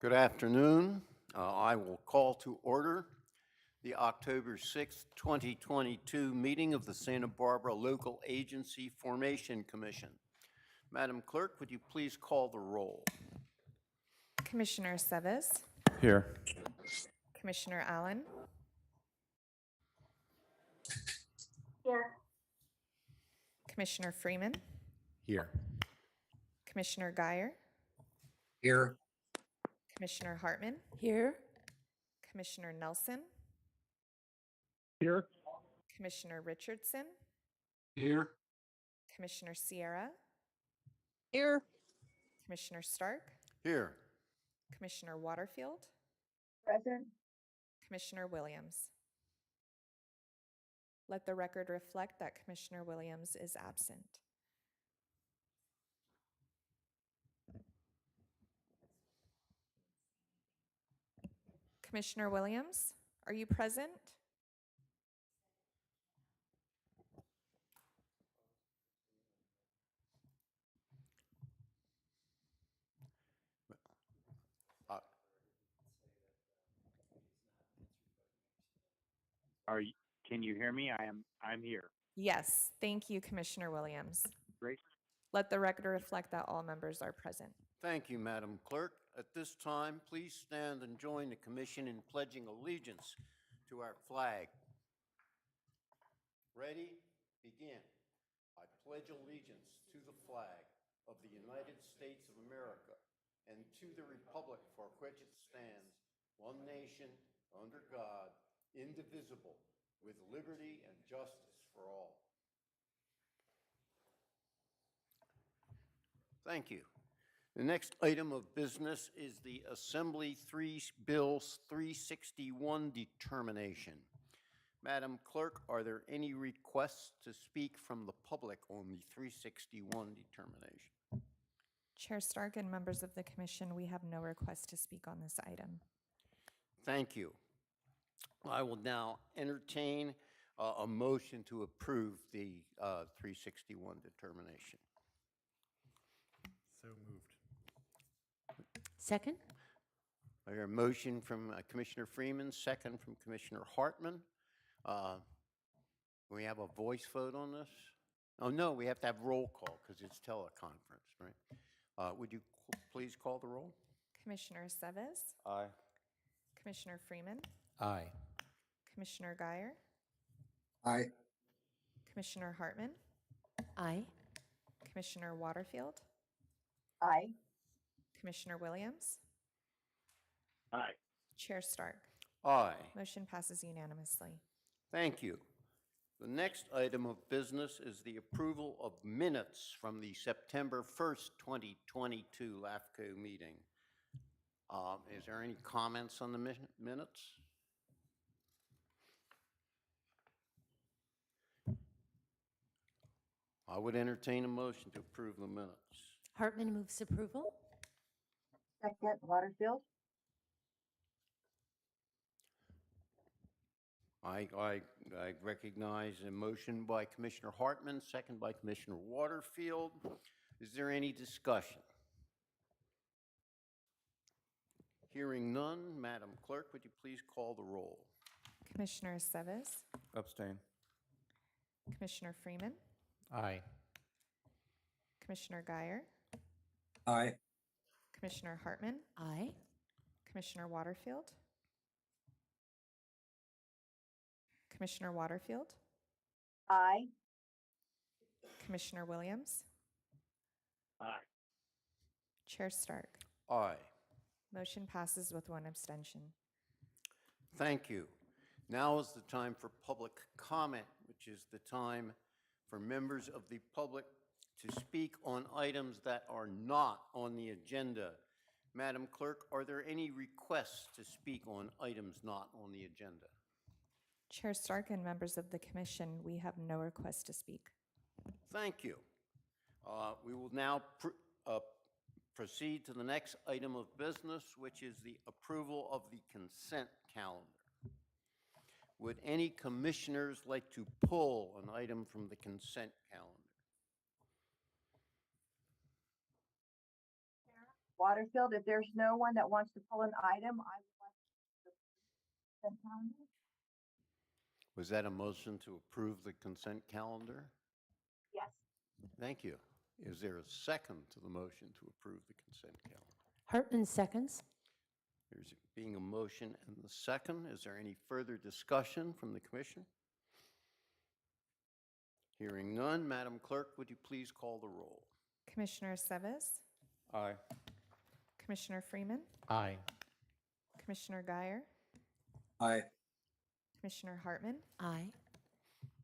Good afternoon. I will call to order the October 6th, 2022 meeting of the Santa Barbara Local Agency Formation Commission. Madam Clerk, would you please call the roll? Commissioner Seves, Here. Commissioner Allen, Here. Commissioner Freeman, Here. Commissioner Geyer, Here. Commissioner Hartman, Here. Commissioner Nelson, Here. Commissioner Richardson, Here. Commissioner Sierra, Here. Commissioner Stark, Here. Commissioner Waterfield, Present. Commissioner Williams. Let the record reflect that Commissioner Williams is absent. Commissioner Williams, are you present? Can you hear me? I'm here. Yes, thank you, Commissioner Williams. Great. Let the record reflect that all members are present. Thank you, Madam Clerk. At this time, please stand and join the Commission in pledging allegiance to our flag. Ready? Begin. I pledge allegiance to the flag of the United States of America and to the republic for which it stands, one nation, under God, indivisible, with liberty and justice for all. Thank you. The next item of business is the Assembly Bill 361 determination. Madam Clerk, are there any requests to speak from the public on the 361 determination? Chair Stark and members of the commission, we have no request to speak on this item. Thank you. I will now entertain a motion to approve the 361 determination. So moved. Second. I hear a motion from Commissioner Freeman, second from Commissioner Hartman. We have a voice vote on this? Oh, no, we have to have roll call because it's teleconference, right? Would you please call the roll? Commissioner Seves, Aye. Commissioner Freeman, Aye. Commissioner Geyer, Aye. Commissioner Hartman, Aye. Commissioner Waterfield, Aye. Commissioner Williams, Aye. Chair Stark. Aye. Motion passes unanimously. Thank you. The next item of business is the approval of minutes from the September 1st, 2022 LAFCO meeting. Is there any comments on the minutes? I would entertain a motion to approve the minutes. Hartman moves approval. Second, Waterfield. I recognize a motion by Commissioner Hartman, second by Commissioner Waterfield. Is there any discussion? Hearing none, Madam Clerk, would you please call the roll? Commissioner Seves, Abstain. Commissioner Freeman, Aye. Commissioner Geyer, Aye. Commissioner Hartman, Aye. Commissioner Waterfield, Commissioner Waterfield, Aye. Commissioner Williams, Aye. Chair Stark. Aye. Motion passes with one abstention. Thank you. Now is the time for public comment, which is the time for members of the public to speak on items that are not on the agenda. Madam Clerk, are there any requests to speak on items not on the agenda? Chair Stark and members of the commission, we have no request to speak. Thank you. We will now proceed to the next item of business, which is the approval of the consent calendar. Would any commissioners like to pull an item from the consent calendar? Waterfield. If there's no one that wants to pull an item, I would like to consent calendar. Was that a motion to approve the consent calendar? Yes. Thank you. Is there a second to the motion to approve the consent calendar? Hartman seconds. There's being a motion and the second. Is there any further discussion from the commission? Hearing none, Madam Clerk, would you please call the roll? Commissioner Seves, Aye. Commissioner Freeman, Aye. Commissioner Guyer, Aye. Commissioner Hartman, Aye.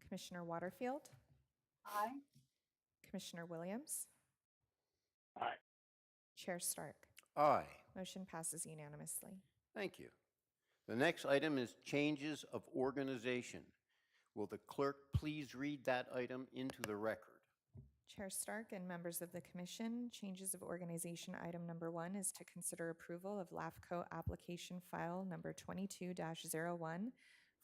Commissioner Waterfield, Aye. Commissioner Williams, Aye. Chair Stark. Aye. Motion passes unanimously. Thank you. The next item is changes of organization. Will the clerk please read that item into the record? Chair Stark and members of the commission, changes of organization item number 1 is to consider approval of LAFCO application file number 22-01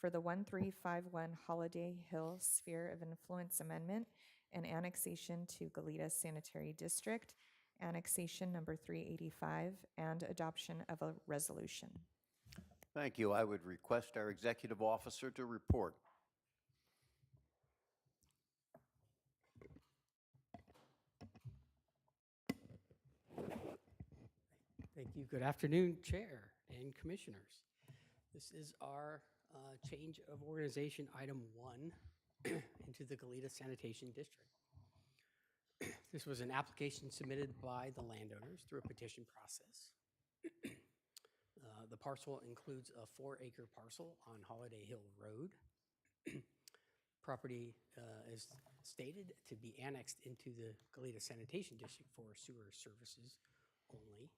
for the 1351 Holiday Hill Sphere of Influence Amendment and annexation to Goleta Sanitary District, annexation number 385, and adoption of a resolution. Thank you. I would request our executive officer to report. Thank you. Good afternoon, Chair and Commissioners. This is our change of organization item 1 into the Goleta Sanitation District. This was an application submitted by the landowners through a petition process. The parcel includes a 4-acre parcel on Holiday Hill Road. Property is stated to be annexed into the Goleta Sanitation District for sewer services only.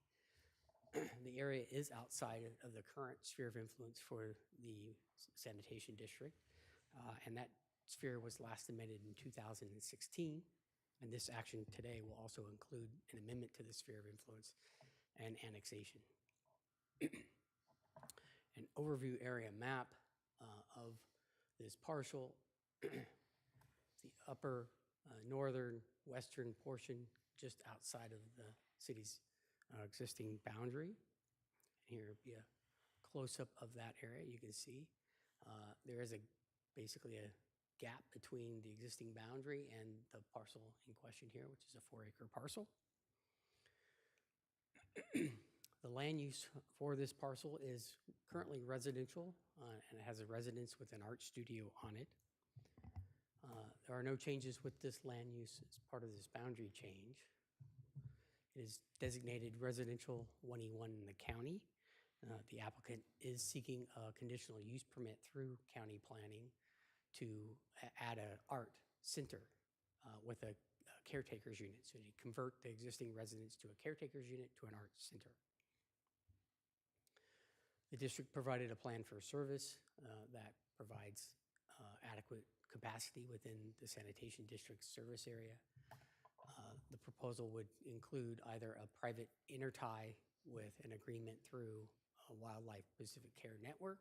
The area is outside of the current sphere of influence for the sanitation district, and that sphere was last amended in 2016, and this action today will also include an amendment to the sphere of influence and annexation. An overview area map of this parcel, the upper northern western portion just outside of the city's existing boundary. Here would be a close-up of that area. You can see there is basically a gap between the existing boundary and the parcel in question here, which is a 4-acre parcel. The land use for this parcel is currently residential, and it has a residence with an art studio on it. There are no changes with this land use as part of this boundary change. It is designated residential 1E1 in the county. The applicant is seeking a conditional use permit through county planning to add an art center with a caretaker's unit. So you convert the existing residence to a caretaker's unit to an art center. The district provided a plan for service that provides adequate capacity within the sanitation district's service area. The proposal would include either a private intertie with an agreement through a Wildlife Pacific Care Network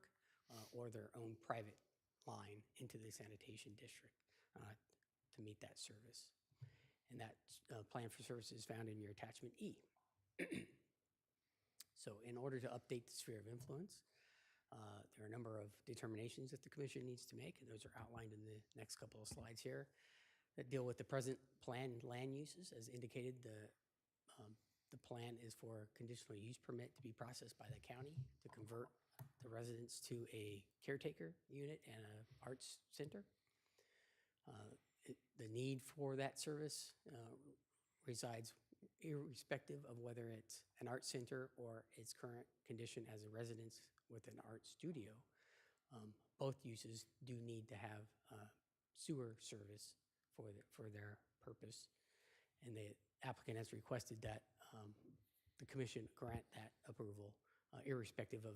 or their own private line into the sanitation district to meet that service. And that plan for service is found in your attachment E. So in order to update the sphere of influence, there are a number of determinations that the commission needs to make, and those are outlined in the next couple of slides here that deal with the present planned land uses. As indicated, the plan is for a conditional use permit to be processed by the county to convert the residence to a caretaker unit and an arts center. The need for that service resides irrespective of whether it's an art center or its current condition as a residence with an art studio. Both uses do need to have sewer service for their purpose, and the applicant has requested that the commission grant that approval, irrespective of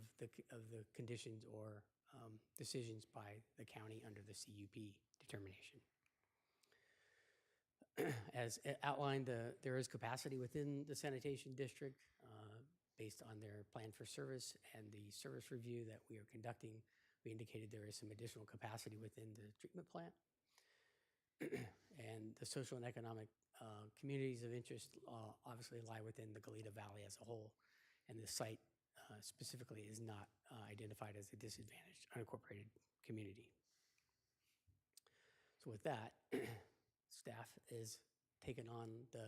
the conditions or decisions by the county under the CUP determination. As outlined, there is capacity within the sanitation district based on their plan for service and the service review that we are conducting. We indicated there is some additional capacity within the treatment plant. And the social and economic communities of interest obviously lie within the Goleta Valley as a whole, and the site specifically is not identified as a disadvantaged unincorporated community. So with that, staff is taken on the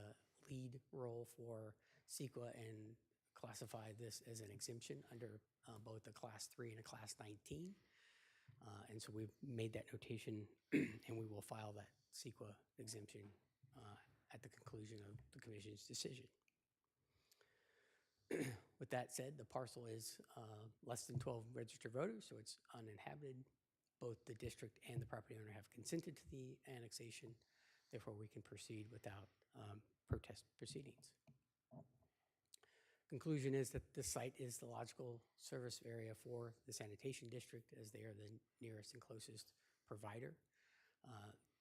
lead role for CEQA and classify this as an exemption under both a Class 3 and a Class 19. And so we've made that notation, and we will file that CEQA exemption at the conclusion of the commission's decision. With that said, the parcel is less than 12 registered voters, so it's uninhabited. Both the district and the property owner have consented to the annexation. Therefore, we can proceed without protest proceedings. Conclusion is that this site is the logical service area for the sanitation district, as they are the nearest and closest provider.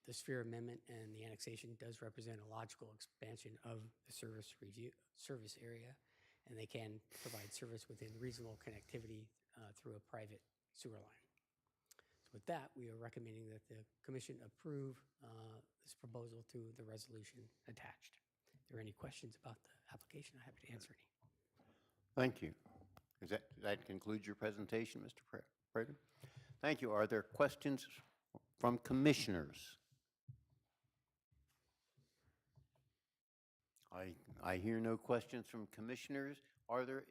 The sphere amendment and the annexation does represent a logical expansion of the service area, and they can provide service within reasonable connectivity through a private sewer line. So with that, we are recommending that the commission approve this proposal to the resolution attached. If there are any questions about the application, I'm happy to answer any. Thank you. That concludes your presentation, Mr. Prater? Thank you. Are there questions from commissioners? I hear no questions from commissioners.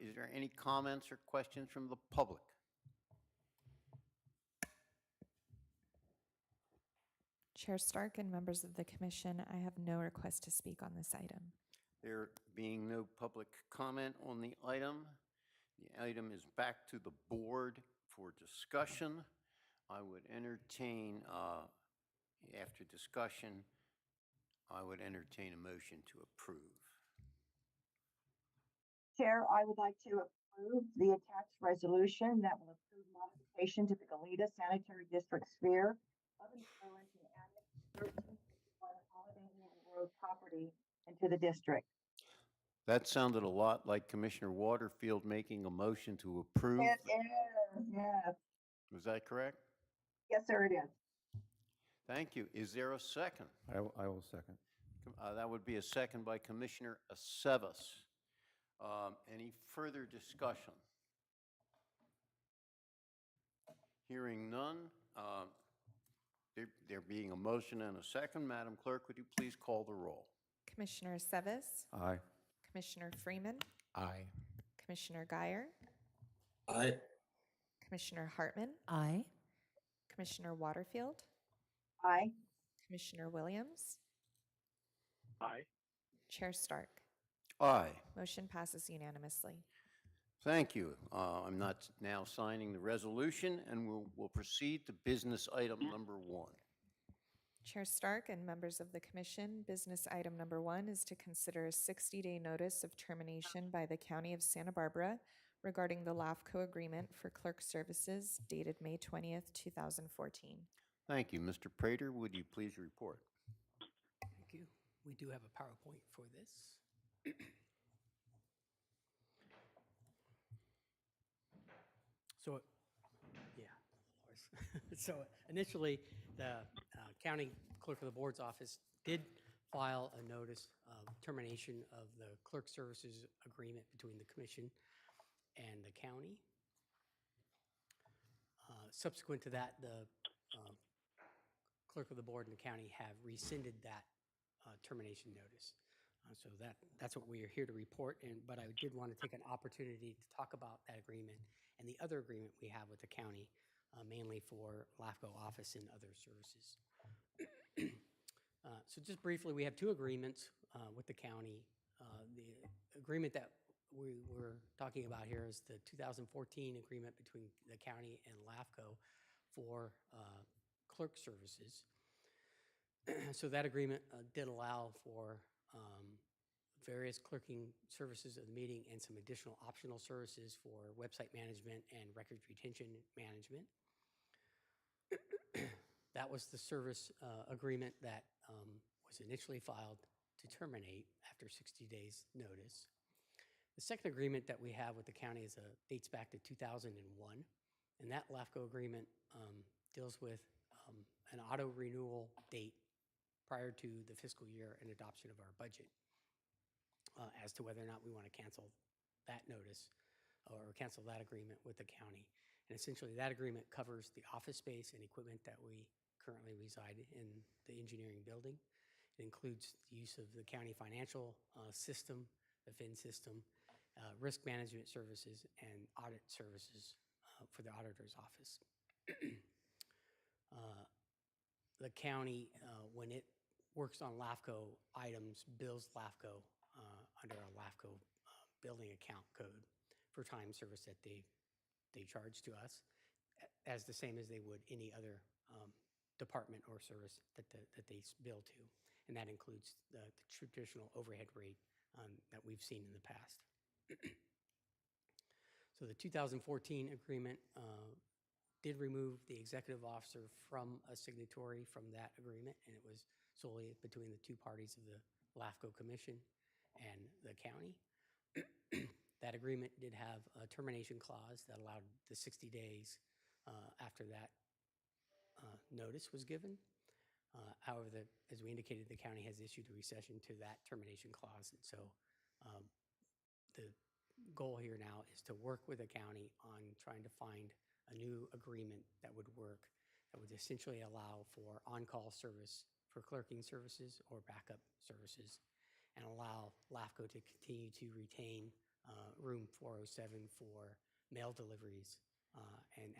Is there any comments or questions from the public? Chair Stark and members of the commission, I have no request to speak on this item. There being no public comment on the item is back to the board for discussion. I would entertain, after discussion, I would entertain a motion to approve. Chair, I would like to approve the attached resolution that will approve modification to the Goleta Sanitary District sphere of influence and annex 1361 Holiday Inn Road property into the district. That sounded a lot like Commissioner Waterfield making a motion to approve. It is, yes. Was that correct? Yes, sir, it is. Thank you. Is there a second? I will second. That would be a second by Commissioner Aceves. Any further discussion? Hearing none, there being a motion and a second, Madam Clerk, would you please call the roll? Commissioner Aceves, Aye. Commissioner Freeman, Aye. Commissioner Guyer, Aye. Commissioner Hartman, Aye. Commissioner Waterfield, Aye. Commissioner Williams, Aye. Chair Stark. Aye. Motion passes unanimously. Thank you. I'm not now signing the resolution, and we'll proceed to business item number 1. Chair Stark and members of the commission, business item number 1 is to consider a 60-day notice of termination by the County of Santa Barbara regarding the LAFCO agreement for clerk services dated May 20th, 2014. Thank you. Mr. Prater, would you please report? Thank you. We do have a PowerPoint for this. So, yeah, of course. So initially, the county clerk of the board's office did file a notice of termination of the clerk services agreement between the commission and the county. Subsequent to that, the clerk of the board and the county have rescinded that termination notice. So that's what we are here to report. But I did want to take an opportunity to talk about that agreement and the other agreement we have with the county, mainly for Lavco office and other services. So just briefly, we have 2 agreements with the county. The agreement that we were talking about here is the 2014 agreement between the county and Lavco for clerk services. So that agreement did allow for various clerking services of the meeting and some additional optional services for website management and records retention management. That was the service agreement that was initially filed to terminate after 60 days notice. The second agreement that we have with the county dates back to 2001, and that LAFCO agreement deals with an auto renewal date prior to the fiscal year and adoption of our budget as to whether or not we want to cancel that notice or cancel that agreement with the county. And essentially, that agreement covers the office space and equipment that we currently reside in the engineering building. It includes the use of the county financial system, the FIN system, risk management services, and audit services for the auditor's office. The county, when it works on LAFCO items, bills LAFCO under a LAFCO building account code for time service that they charge to us, as the same as they would any other department or service that they bill to. And that includes the traditional overhead rate that we've seen in the past. So the 2014 agreement did remove the executive officer from a signatory from that agreement, and it was solely between the two parties of the LAFCO Commission and the county. That agreement did have a termination clause that allowed the 60 days after that notice was given. However, as we indicated, the county has issued a recession to that termination clause. And so the goal here now is to work with the county on trying to find a new agreement that would work, that would essentially allow for on-call service for clerking services or backup services, and allow LAFCO to continue to retain room 407 for mail deliveries and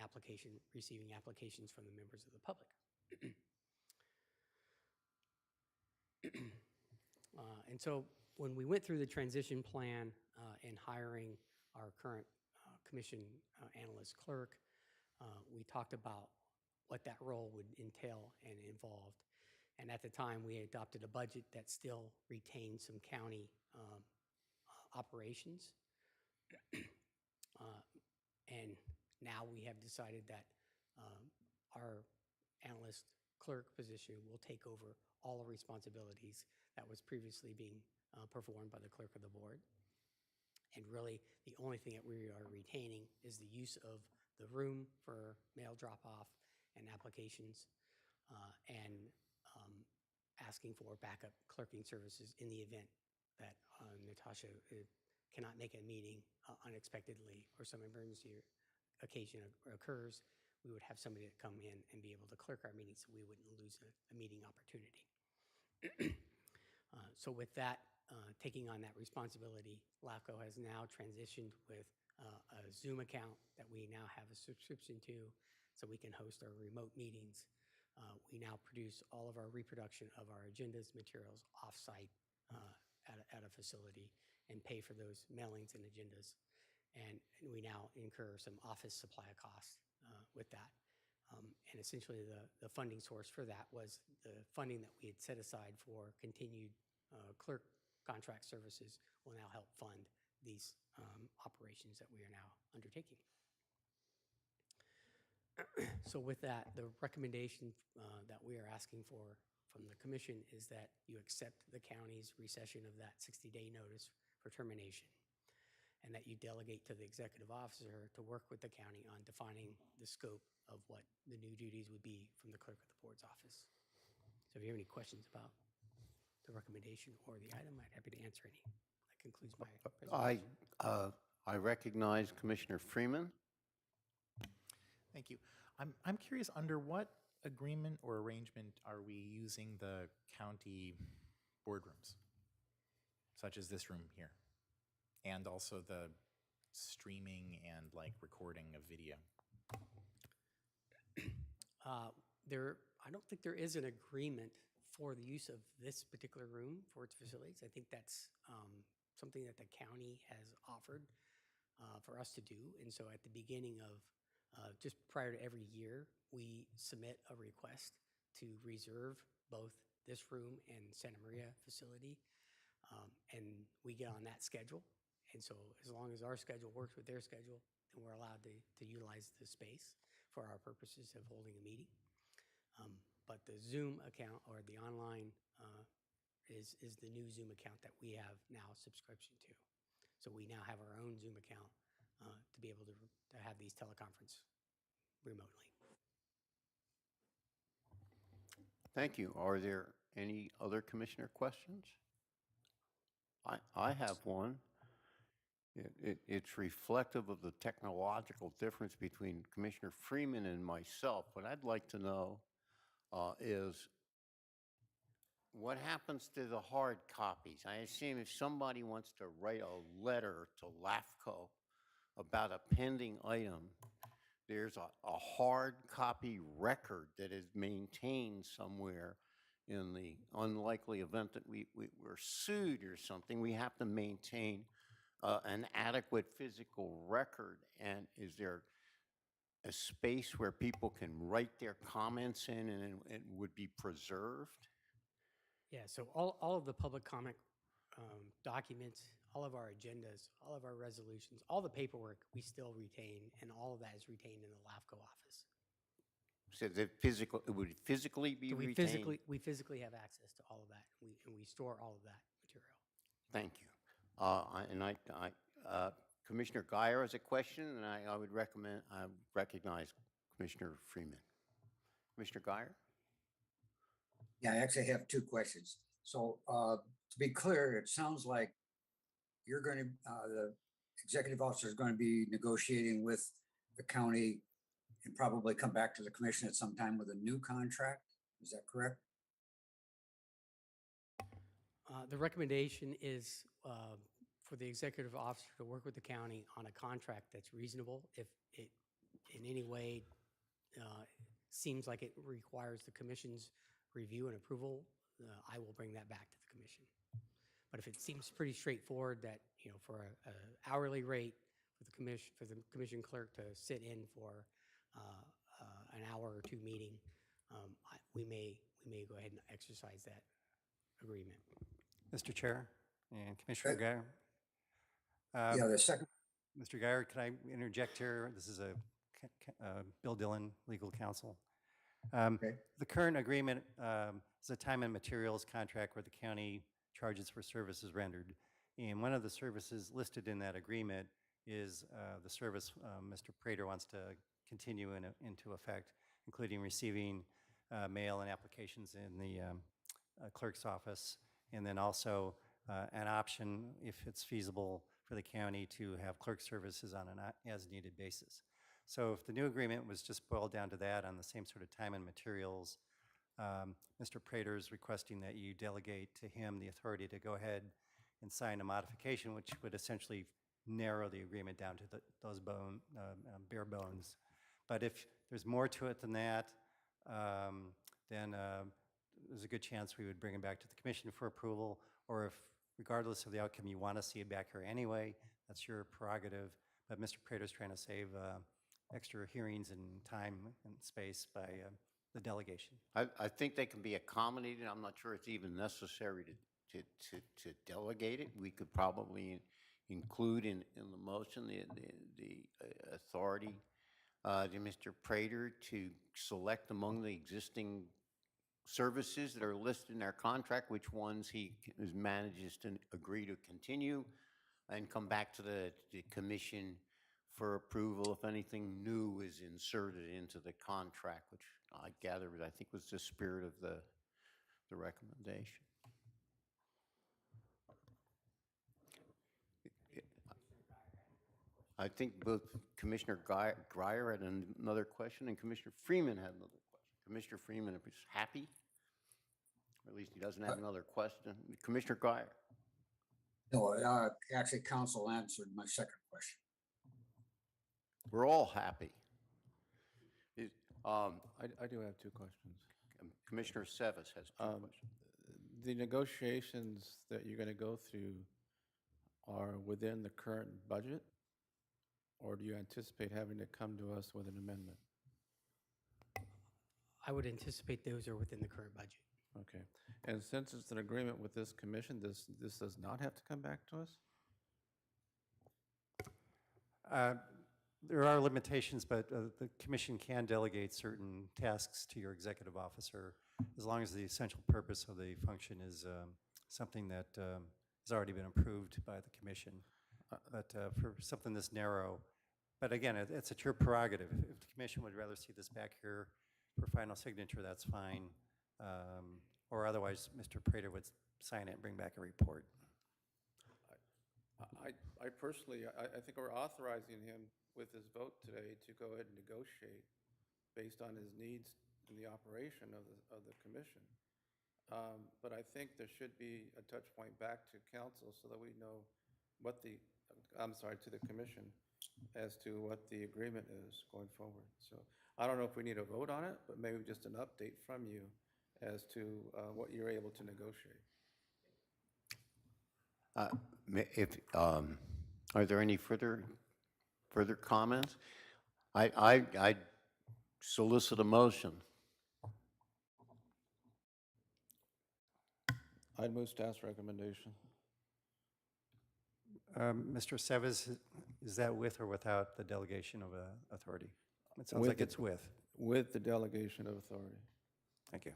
receiving applications from the members of the public. And so when we went through the transition plan in hiring our current commission analyst clerk, we talked about what that role would entail and involved. And at the time, we adopted a budget that still retained some county operations. And now we have decided that our analyst clerk position will take over all the responsibilities that was previously being performed by the clerk of the board. And really, the only thing that we are retaining is the use of the room for mail drop-off and applications, and asking for backup clerking services in the event that Natasha cannot make a meeting unexpectedly or some emergency occasion occurs. We would have somebody to come in and be able to clerk our meetings so we wouldn't lose a meeting opportunity. So with that, taking on that responsibility, LAFCO has now transitioned with a Zoom account that we now have a subscription to so we can host our remote meetings. We now produce all of our reproduction of our agendas, materials off-site at a facility and pay for those mailings and agendas. And we now incur some office supply costs with that. And essentially the funding source for that was the funding that we had set aside for continued clerk contract services will now help fund these operations that we are now undertaking. So with that, the recommendation that we are asking for from the commission is that you accept the county's recession of that 60-day notice for termination, and that you delegate to the executive officer to work with the county on defining the scope of what the new duties would be from the clerk of the board's office. So if you have any questions about the recommendation or the item, I'd be happy to answer any. That concludes my presentation. I recognize Commissioner Freeman. Thank you. I'm curious, under what agreement or arrangement are we using the county boardrooms, such as this room here, and also the streaming and like recording of video? I don't think there is an agreement for the use of this particular room for its facilities. I think that's something that the county has offered for us to do. And so at the beginning of just prior to every year, we submit a request to reserve both this room and Santa Maria facility, and we get on that schedule. And so as long as our schedule works with their schedule, then we're allowed to utilize the space for our purposes of holding a meeting. But the Zoom account or the online is the new Zoom account that we have now subscription to. So we now have our own Zoom account to be able to have these teleconference remotely. Thank you. Are there any other commissioner questions? I have one. It's reflective of the technological difference between Commissioner Freeman and myself. What I'd like to know is what happens to the hard copies? I assume if somebody wants to write a letter to LAFCO about a pending item, there's a hard copy record that is maintained somewhere. In the unlikely event that we're sued or something, we have to maintain an adequate physical record. And is there a space where people can write their comments in and it would be preserved? Yeah, so all of the public comment documents, all of our agendas, all of our resolutions, all the paperwork we still retain, and all of that is retained in the LAFCO office. So it would physically be So retained? we physically have access to all of that, and we store all of that material. Thank you. Commissioner Guyer has a question, and I would recognize Commissioner Freeman. Commissioner Guyer? Yeah, I actually have two questions. So to be clear, it sounds like you're going to, the executive officer is going to be negotiating with the county and probably come back to the commission at some time with a new contract. Is that correct? The recommendation is for the executive officer to work with the county on a contract that's reasonable. If it in any way seems like it requires the commission's review and approval, I will bring that back to the commission. But if it seems pretty straightforward that, you know, for a hourly rate for the commission clerk to sit in for an hour or two meeting, we may go ahead and exercise that agreement. Mr. Chair and Commissioner Guyer. Yeah, the second. Mr. Guyer, can I interject here? This is Bill Dillon, legal counsel. Okay. The current agreement is a time and materials contract where the county charges for services rendered. And one of the services listed in that agreement is the service Mr. Prater wants to continue into effect, including receiving mail and applications in the clerk's office, and then also an option, if it's feasible, for the county to have clerk services on an as-needed basis. So if the new agreement was just boiled down to that on the same sort of time and materials, Mr. Prater is requesting that you delegate to him the authority to go ahead and sign a modification, which would essentially narrow the agreement down to those bare bones. But if there's more to it than that, then there's a good chance we would bring it back to the commission for approval, or if, regardless of the outcome, you want to see it back here anyway, that's your prerogative. But Mr. Prater's trying to save extra hearings and time and space by the delegation. I think they can be accommodated. I'm not sure it's even necessary to delegate it. We could probably include in the motion the authority to Mr. Prater to select among the existing services that are listed in our contract which ones he manages to agree to continue, and come back to the commission for approval if anything new is inserted into the contract, which I gather, I think, was the spirit of the recommendation. I think both Commissioner Guyer had another question and Commissioner Freeman had another question. Commissioner Freeman is happy, or at least he doesn't have another question. Commissioner Guyer. No, actually, counsel answered my second question. We're all happy. I do have two questions. Commissioner Sevis has two questions. The negotiations that you're going to go through are within the current budget, or do you anticipate having to come to us with an amendment? I would anticipate those are within the current budget. Okay. And since it's an agreement with this commission, this does not have to come back to us? There are limitations, but the commission can delegate certain tasks to your executive officer as long as the essential purpose of the function is something that has already been approved by the commission. But for something this narrow, but again, it's at your prerogative. If the commission would rather see this back here for final signature, that's fine. Or otherwise, Mr. Prater would sign it and bring back a report. I personally, I think we're authorizing him with his vote today to go ahead and negotiate based on his needs in the operation of the commission. But I think there should be a touch point back to council so that we know what the, I'm sorry, to the commission as to what the agreement is going forward. So I don't know if we need a vote on it, but maybe just an update from you as to what you're able to negotiate. Are there any further comments? I solicit a motion. I'd move staff's recommendation. Mr. Seves, is that with or without the delegation of authority? It sounds like it's with. With the delegation of authority. Thank you.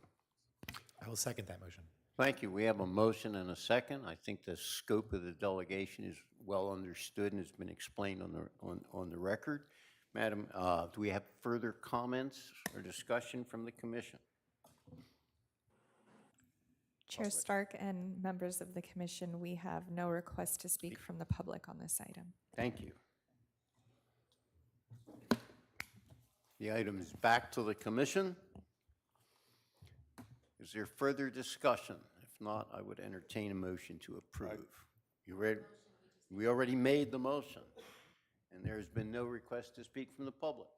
I will second that motion. Thank you. We have a motion and a second. I think the scope of the delegation is well understood and has been explained on the record. Madam, do we have further comments or discussion from the commission? Chair Stark and members of the commission, we have no request to speak from the public on this item. Thank you. The item is back to the commission. Is there further discussion? If not, I would entertain a motion to approve. You ready? We already made the motion, and there has been no request to speak from the public.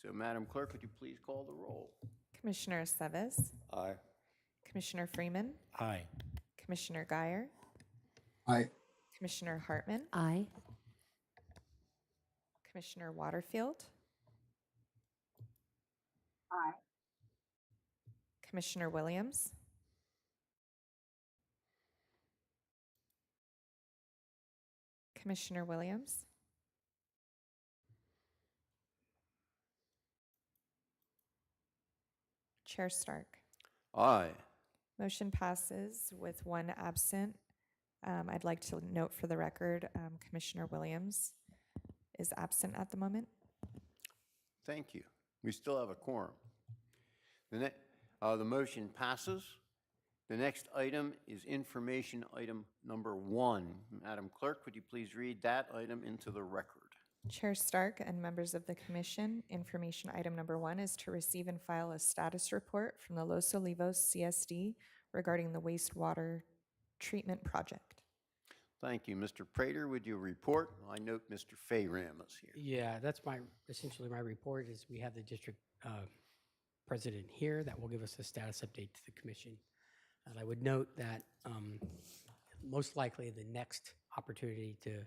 So, Madam Clerk, would you please call the roll? Commissioner Seves, Aye. Commissioner Freeman, Aye. Commissioner Guyer, Aye. Commissioner Hartman, Aye. Commissioner Waterfield, Aye. Commissioner Williams, Commissioner Williams, Chair Stark. Aye. Motion passes with one absent. I'd like to note for the record, Commissioner Williams is absent at the moment. Thank you. We still have a quorum. The motion passes. The next item is information item number 1. Madam Clerk, would you please read that item into the record? Chair Stark and members of the commission, information item number 1 is to receive and file a status report from the Los Olivos CSD regarding the wastewater treatment project. Thank you. Mr. Prater, would you report? I note Mr. Fayram is here. Yeah, that's essentially my report is we have the district president here that will give us a status update to the commission. And I would note that most likely the next opportunity to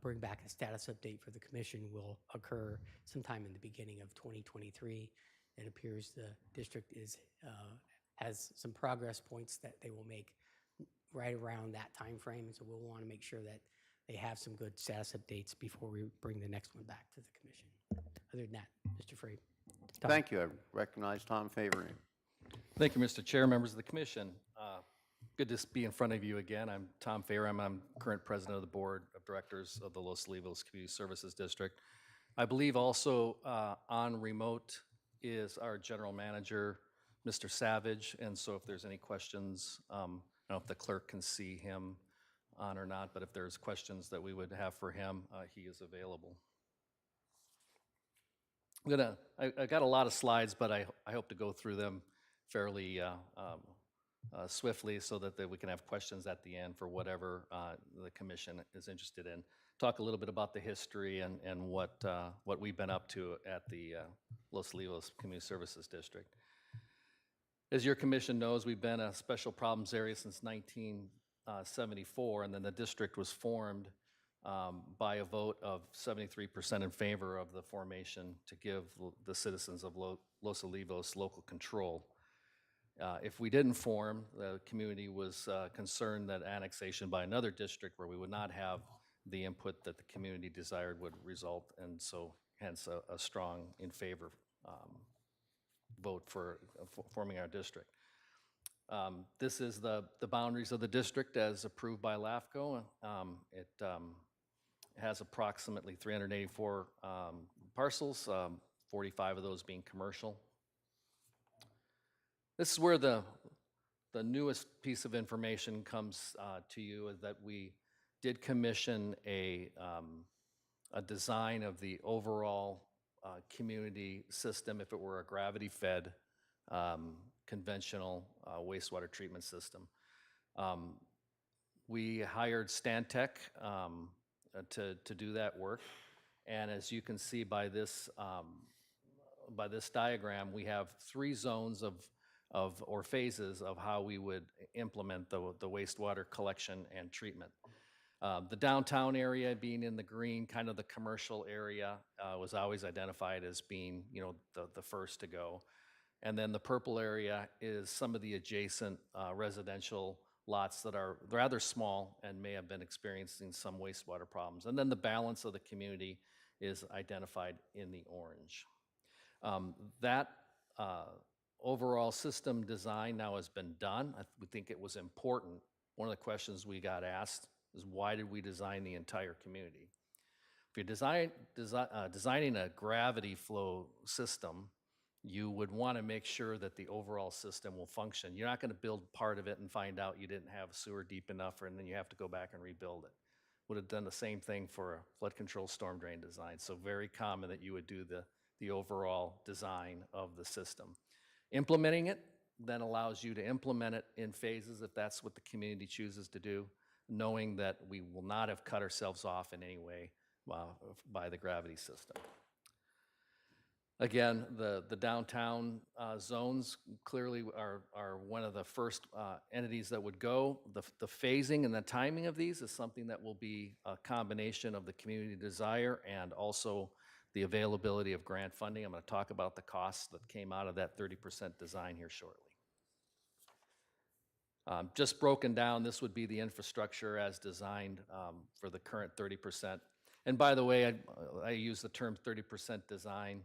bring back a status update for the commission will occur sometime in the beginning of 2023. It appears the district has some progress points that they will make right around that time frame, and so we'll want to make sure that they have some good status updates before we bring the next one back to the commission. Other than that, Mr. Freed. Tom. Thank you. I recognize Tom Favoring. Thank you, Mr. Chair, members of the commission. Good to be in front of you again. I'm Tom Fayram. I'm current president of the board of directors of the Los Olivos Community Services District. I believe also on remote is our general manager, Mr. Savage, and so if there's any questions, I don't know if the clerk can see him on or not, but if there's questions that we would have for him, he is available. I got a lot of slides, but I hope to go through them fairly swiftly so that we can have questions at the end for whatever the commission is interested in. Talk a little bit about the history and what we've been up to at the Los Olivos Community Services District. As your commission knows, we've been a special problems area since 1974, and then the district was formed by a vote of 73% in favor of the formation to give the citizens of Los Olivos local control. If we didn't form, the community was concerned that annexation by another district where we would not have the input that the community desired would result, and so hence a strong in favor vote for forming our district. This is the boundaries of the district as approved by LAFCO. It has approximately 384 parcels, 45 of those being commercial. This is where the the newest piece of information comes to you is that we did commission a design of the overall community system if it were a gravity-fed conventional wastewater treatment system. We hired Stantec to do that work, and as you can see by this diagram, we have 3 zones or phases of how we would implement the wastewater collection and treatment. The downtown area being in the green, kind of the commercial area, was always identified as being, the first to go. And then the purple area is some of the adjacent residential lots that are rather small and may have been experiencing some wastewater problems. And then the balance of the community is identified in the orange. That overall system design now has been done. We think it was important. One of the questions we got asked is, why did we design the entire community? If you're designing a gravity flow system, you would want to make sure that the overall system will function. You're not going to build part of it and find out you didn't have sewer deep enough, and then you have to go back and rebuild it. Would have done the same thing for a flood control storm drain design. So very common that you would do the overall design of the system. Implementing it then allows you to implement it in phases if that's what the community chooses to do, knowing that we will not have cut ourselves off in any way by the gravity system. Again, the downtown zones clearly are one of the first entities that would go. The phasing and the timing of these is something that will be a combination of the community desire and also the availability of grant funding. I'm going to talk about the costs that came out of that 30% design here shortly. Just broken down, this would be the infrastructure as designed for the current 30%. And by the way, I use the term 30% design.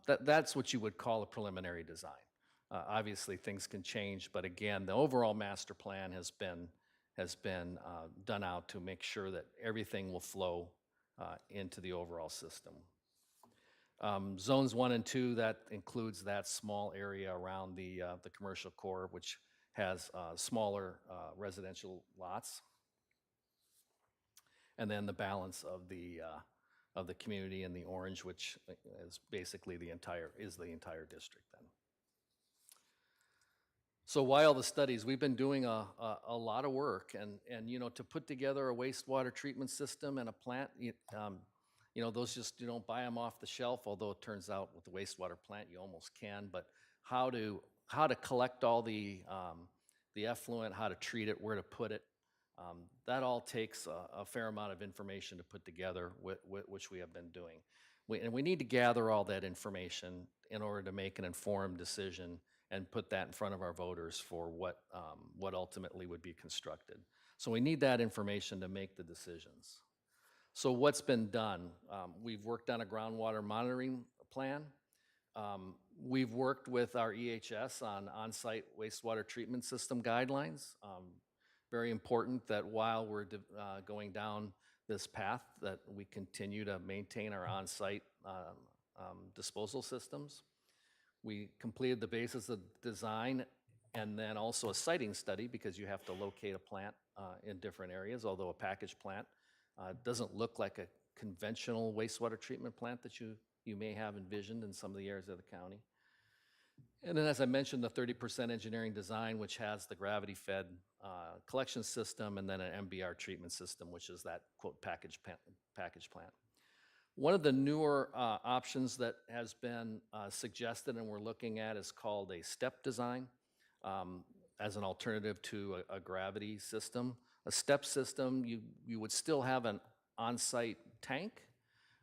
That's what you would call a preliminary design. Obviously, things can change, but again, the overall master plan has been done out to make sure that everything will flow into the overall system. Zones 1 and 2, that includes that small area around the commercial core, which has smaller residential lots, and then the balance of the community in the orange, which is basically the entire district then. So while the studies, we've been doing a lot of work, and to put together a wastewater treatment system and a plant, those just, you don't buy them off the shelf, although it turns out with the wastewater plant you almost can, but how to collect all the effluent, how to treat it, where to put it, that all takes a fair amount of information to put together, which we have been doing. And we need to gather all that information in order to make an informed decision and put that in front of our voters for what ultimately would be constructed. So we need that information to make the decisions. So what's been done? We've worked on a groundwater monitoring plan. We've worked with our EHS on on-site wastewater treatment system guidelines. Very important that while we're going down this path, that we continue to maintain our on-site disposal systems. We completed the basis of design and then also a siting study, because you have to locate a plant in different areas, although a package plant doesn't look like a conventional wastewater treatment plant that you may have envisioned in some of the areas of the county. And then, as I mentioned, the 30% engineering design, which has the gravity-fed collection system, and then an MBR treatment system, which is that, quote, package plant. One of the newer options that has been suggested and we're looking at is called a step design as an alternative to a gravity system. A step system, you would still have an on-site tank,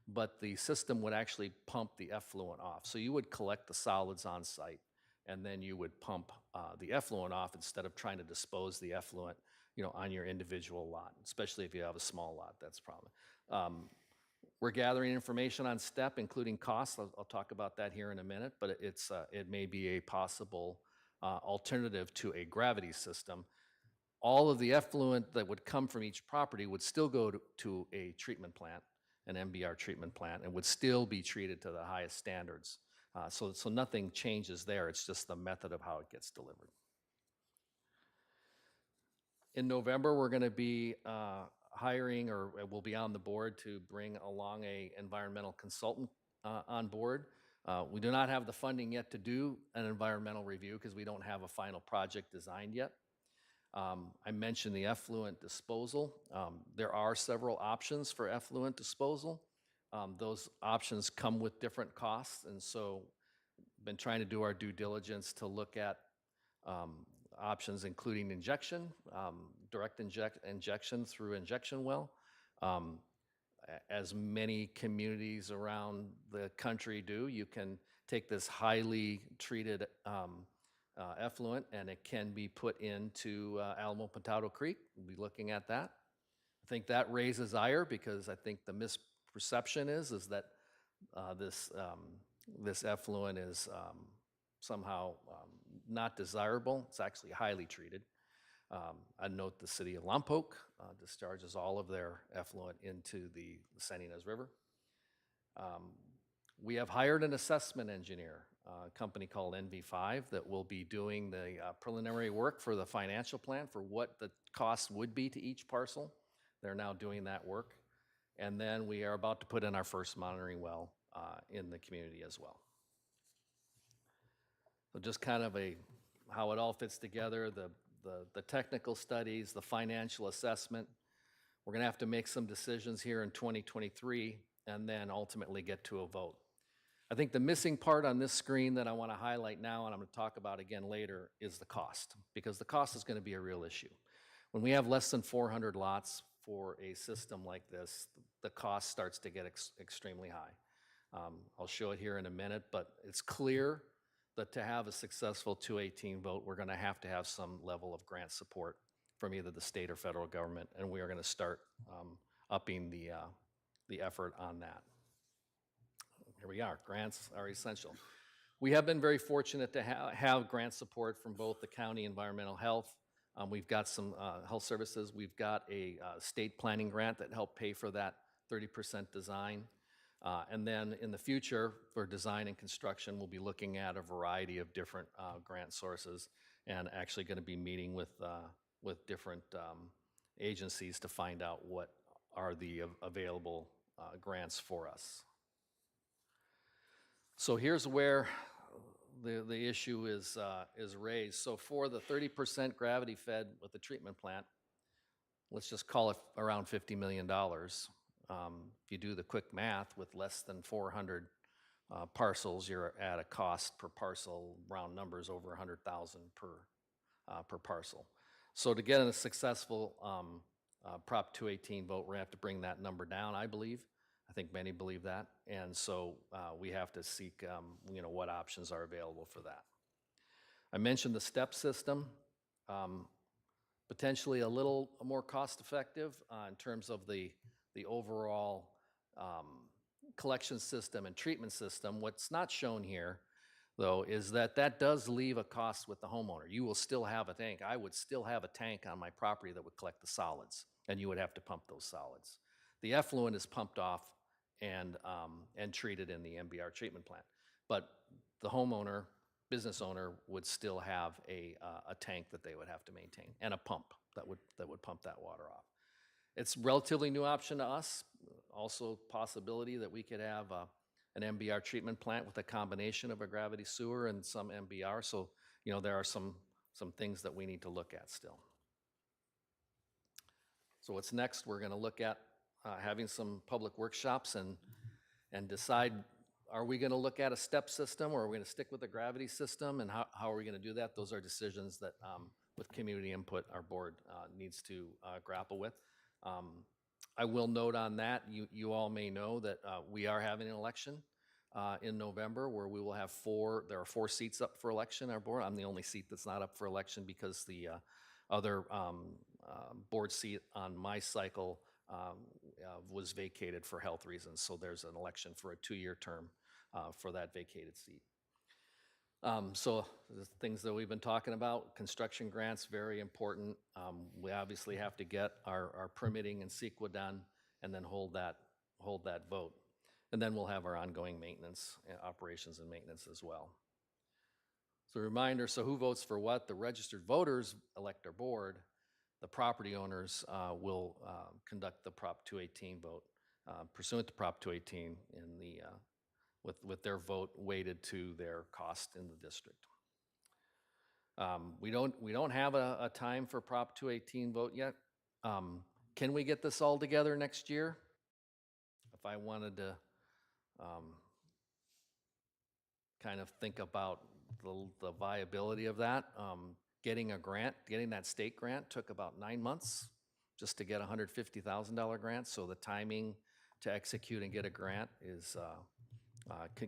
but the system would actually pump the effluent off. So you would collect the solids on site, and then you would pump the effluent off instead of trying to dispose the effluent, on your individual lot, especially if you have a small lot. That's a problem. We're gathering information on STEP, including costs. I'll talk about that here in a minute, but it may be a possible alternative to a gravity system. All of the effluent that would come from each property would still go to a treatment plant, an MBR treatment plant, and would still be treated to the highest standards. So nothing changes there. It's just the method of how it gets delivered. In November, we're going to be hiring, or will be on the board to bring along a environmental consultant on board. We do not have the funding yet to do an environmental review because we don't have a final project designed yet. I mentioned the effluent disposal. There are several options for effluent disposal. Those options come with different costs, and so been trying to do our due diligence to look at options including injection, direct injection through injection well. As many communities around the country do, you can take this highly treated effluent and it can be put into Alamo Potato Creek. We'll be looking at that. I think that raises ire because I think the misperception is that this effluent is somehow not desirable. It's actually highly treated. I note the city of Lompoc discharges all of their effluent into the Saninas River. We have hired an assessment engineer, a company called NV5, that will be doing the preliminary work for the financial plan for what the cost would be to each parcel. They're now doing that work. And then we are about to put in our first monitoring well in the community as well. So just kind of how it all fits together, the technical studies, the financial assessment. We're going to have to make some decisions here in 2023 and then ultimately get to a vote. I think the missing part on this screen that I want to highlight now, and I'm going to talk about again later, is the cost, because the cost is going to be a real issue. When we have less than 400 lots for a system like this, the cost starts to get extremely high. I'll show it here in a minute, but it's clear that to have a successful 218 vote, we're going to have some level of grant support from either the state or federal government, and we are going to start upping the effort on that. Here we are. Grants are essential. We have been very fortunate to have grant support from both the county environmental health. We've got some health services. We've got a state planning grant that helped pay for that 30% design. And then in the future, for design and construction, we'll be looking at a variety of different grant sources and actually going to be meeting with different agencies to find out what are the available grants for us. So here's where the issue is raised. So for the 30% gravity fed with the treatment plant, let's just call it around $50 million. If you do the quick math, with less than 400 parcels, you're at a cost per parcel, round numbers, over $100,000 per parcel. So to get a successful Prop 218 vote, we're going to have to bring that number down, I believe. I think many believe that. And so we have to seek what options are available for that. I mentioned the step system. Potentially a little more cost effective in terms of the overall collection system and treatment system. What's not shown here, though, is that does leave a cost with the homeowner. You will still have a tank. I would still have a tank on my property that would collect the solids, and you would have to pump those solids. The effluent is pumped off and treated in the MBR treatment plant. But the homeowner, business owner, would still have a tank that they would have to maintain and a pump that would pump that water off. It's a relatively new option to us. Also possibility that we could have an MBR treatment plant with a combination of a gravity sewer and some MBR. So, there are some things that we need to look at still. So what's next? We're going to look at having some public workshops and decide, are we going to look at a step system, or are we going to stick with the gravity system, and how are we going to do that? Those are decisions that with community input our board needs to grapple with. I will note on that, you all may know that we are having an election in November where we will have there are 4 seats up for election, our board. I'm the only seat that's not up for election because the other board seat on my cycle was vacated for health reasons. So there's an election for a 2-year term for that vacated seat. So the things that we've been talking about, construction grants, very important. We obviously have to get our permitting and CEQA done and then hold that vote. And then we'll have our ongoing maintenance, operations and maintenance as well. So a reminder, so who votes for what? The registered voters elect our board, the property owners will conduct the Prop 218 vote pursuant to Prop 218 in the, with their vote weighted to their cost in the district. We don't have a time for Prop 218 vote yet. Can we get this all together next year? If I wanted to kind of think about the viability of that, getting a grant, getting that state grant took about 9 months just to get a $150,000 grant. So the timing to execute and get a grant is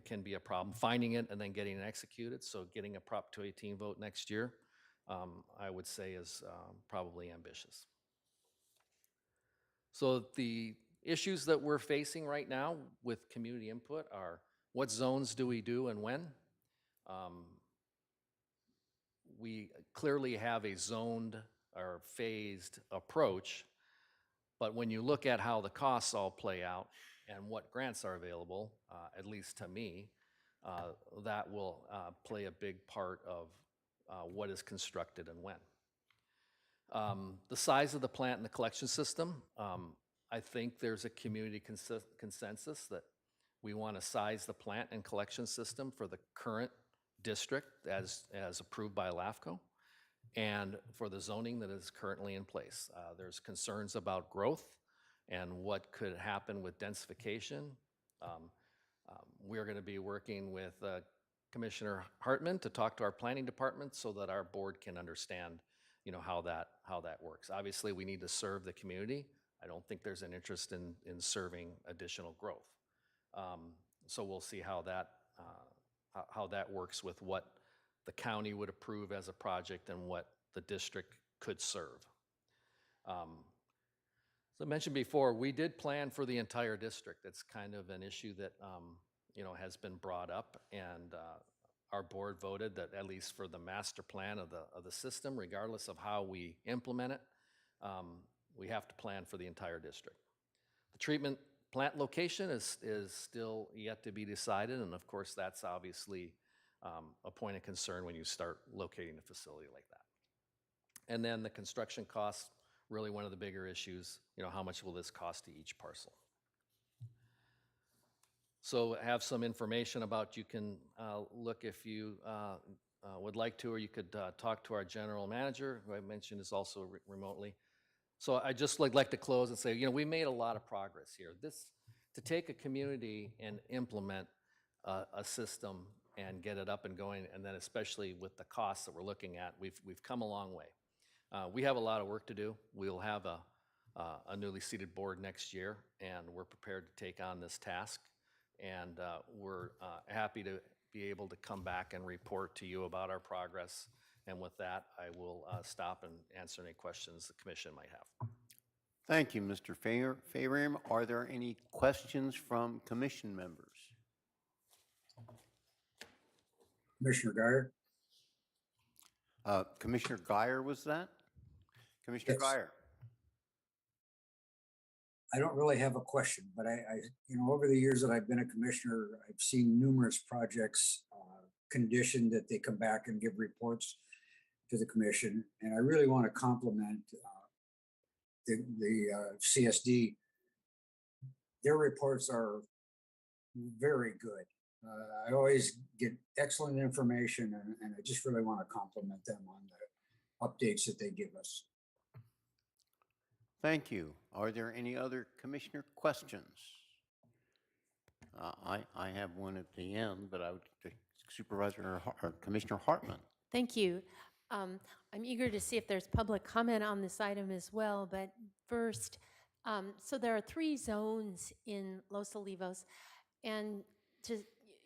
can be a problem. Finding it and then getting it executed. So getting a Prop 218 vote next year, I would say is probably ambitious. So the issues that we're facing right now with community input are what zones do we do and when? We clearly have a zoned or phased approach, but when you look at how the costs all play out and what grants are available, at least to me, that will play a big part of what is constructed and when. The size of the plant and the collection system, I think there's a community consensus that we want to size the plant and collection system for the current district as approved by LAFCO and for the zoning that is currently in place. There's concerns about growth and what could happen with densification. We're going to be working with Commissioner Hartman to talk to our planning department so that our board can understand, you know, how that works. Obviously, we need to serve the community. I don't think there's an interest in serving additional growth. So we'll see how that works with what the county would approve as a project and what the district could serve. As I mentioned before, we did plan for the entire district. That's kind of an issue that you know, has been brought up, and our board voted that at least for the master plan of the system, regardless of how we implement it, we have to plan for the entire district. The treatment plant location is still yet to be decided, and of course that's obviously a point of concern when you start locating a facility like that. And then the construction costs, really one of the bigger issues, you know, how much will this cost to each parcel? So I have some information about, you can look if you would like to, or you could talk to our general manager, who I mentioned is also remotely. So I just like to close and say, you know, we made a lot of progress here. To take a community and implement a system and get it up and going, and then especially with the costs that we're looking at, we've come a long way. We have a lot of work to do. We'll have a newly seated board next year, and we're prepared to take on this task. And we're happy to be able to come back and report to you about our progress. And with that, I will stop and answer any questions the commission might have. Thank you, Mr. Fayram. Are there any questions from commission members? Commissioner Guyer? Commissioner Guyer, was that? Commissioner Yes. Guyer. I don't really have a question, but I, you know, over the years that I've been a commissioner, I've seen numerous projects conditioned that they come back and give reports to the commission. And I really want to compliment the CSD. Their reports are very good. I always get excellent information, and I just really want to compliment them on the updates that they give us. Thank you. Are there any other commissioner questions? I have one at the end, but I would Supervisor or Commissioner Hartman. Thank you. I'm eager to see if there's public comment on this item as well, but first, so there are 3 zones in Los Olivos, and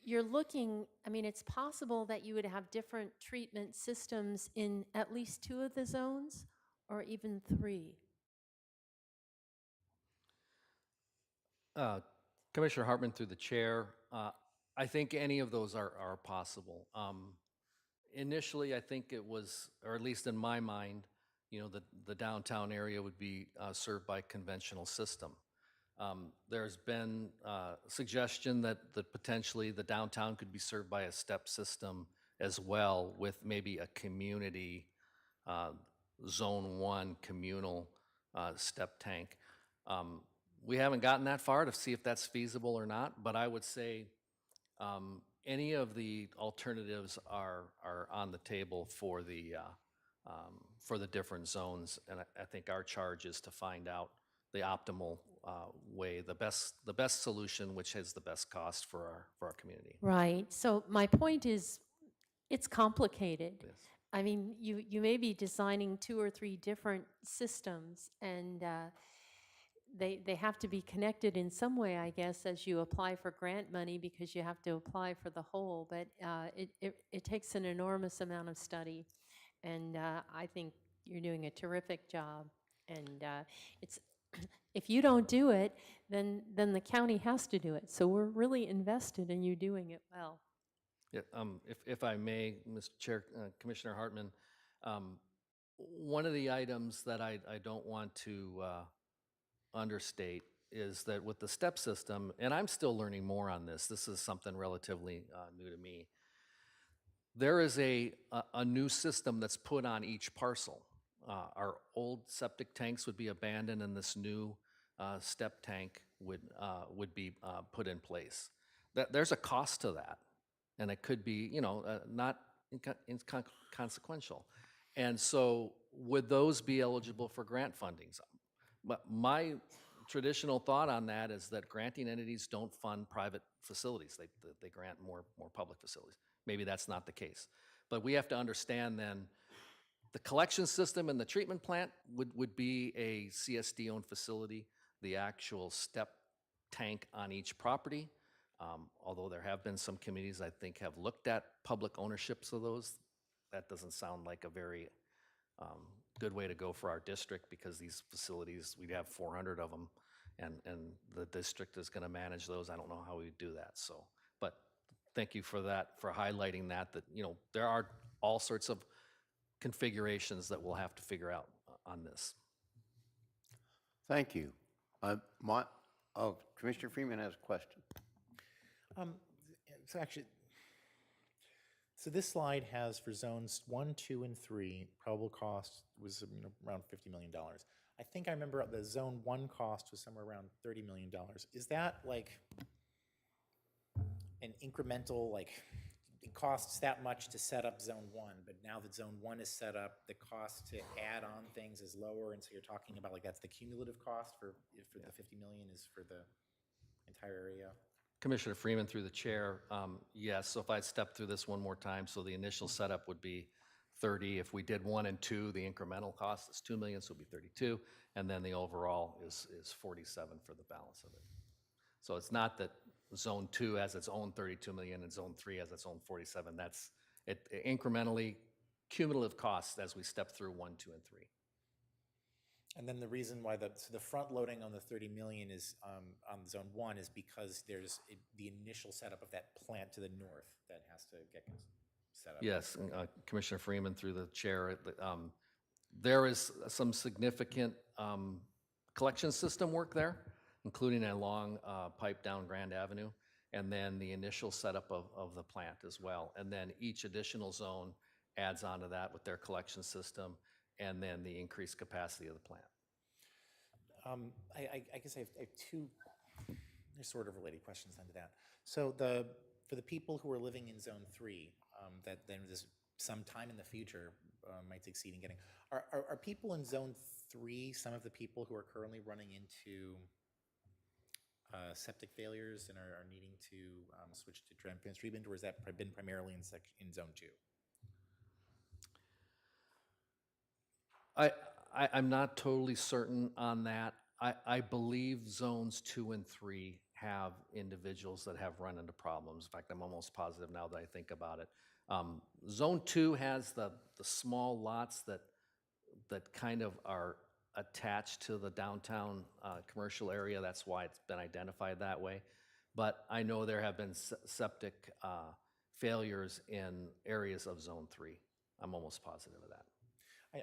you're looking, I mean, it's possible that you would have different treatment systems in at least 2 of the zones, or even 3. Commissioner Hartman, through the chair, I think any of those are possible. Initially, I think it was, or at least in my mind, you know, the downtown area would be served by a conventional system. There's been suggestion that potentially the downtown could be served by a step system as well, with maybe a community Zone 1 communal step tank. We haven't gotten that far to see if that's feasible or not, but I would say any of the alternatives are on the table for the different zones, and I think our charge is to find out the optimal way, the best solution, which has the best cost for our community. Right. So my point is, it's complicated. Yes. I mean, you may be designing 2 or 3 different systems, and they have to be connected in some way, I guess, as you apply for grant money, because you have to apply for the whole. But it takes an enormous amount of study, and I think you're doing a terrific job. And it's if you don't do it, then the county has to do it. So we're really invested in you doing it well. Yeah, if I may, Mr. Chair, Commissioner Hartman, one of the items that I don't want to understate is that with the step system, and I'm still learning more on this, this is something relatively new to me, there is a new system that's put on each parcel. Our old septic tanks would be abandoned, and this new step tank would be put in place. There's a cost to that, and it could be, not inconsequential. And so would those be eligible for grant fundings? But my traditional thought on that is that granting entities don't fund private facilities. They grant more public facilities. Maybe that's not the case. But we have to understand then the collection system and the treatment plant would be a CSD-owned facility. The actual step tank on each property, although there have been some committees I think have looked at public ownerships of those, that doesn't sound like a very good way to go for our district, because these facilities, we'd have 400 of them, and the district is going to manage those. I don't know how we do that. So, but thank you for that, for highlighting that there are all sorts of configurations that we'll have to figure out on this. Thank you. Commissioner Freeman has a question. So this slide has for zones 1, 2, and 3, probable cost was around $50 million. I think I remember the zone 1 cost was somewhere around $30 million. Is that like an incremental, like it costs that much to set up zone 1, but now that zone 1 is set up, the cost to add on things is lower, and so you're talking about like that's the cumulative cost for the 50 million is for the entire area? Commissioner Freeman, through the chair, yes, so if I step through this one more time, so the initial setup would be 30. If we did 1 and 2, the incremental cost is 2 million, so it would be 32, and then the overall is 47 for the balance of it. So it's not that Zone 2 has its own 32 million and Zone 3 has its own 47. That's it, incrementally cumulative costs as we step through 1, 2, and 3. And then the reason why the front loading on the 30 million is on zone 1 is because there's the initial setup of that plant to the north that has to get set up. Yes, Commissioner Freeman, through the chair, there is some significant collection system work there, including a long pipe down Grand Avenue, and then the initial setup of the plant as well. And then each additional zone adds onto that with their collection system, and then the increased capacity of the plant. I guess I have two sort of related questions onto that. So for the people who are living in zone 3, that then there's some time in the future might succeed in getting, are people in zone 3 some of the people who are currently running into septic failures and are needing to switch to transparent treatment, or has that been primarily in zone 2? I'm not totally certain on that. I believe zones 2 and 3 have individuals that have run into problems. In fact, I'm almost positive now that I think about it. Zone 2 has the small lots that kind of are attached to the downtown commercial area. That's why it's been identified that way. But I know there have been septic failures in areas of zone 3. I'm almost positive of that.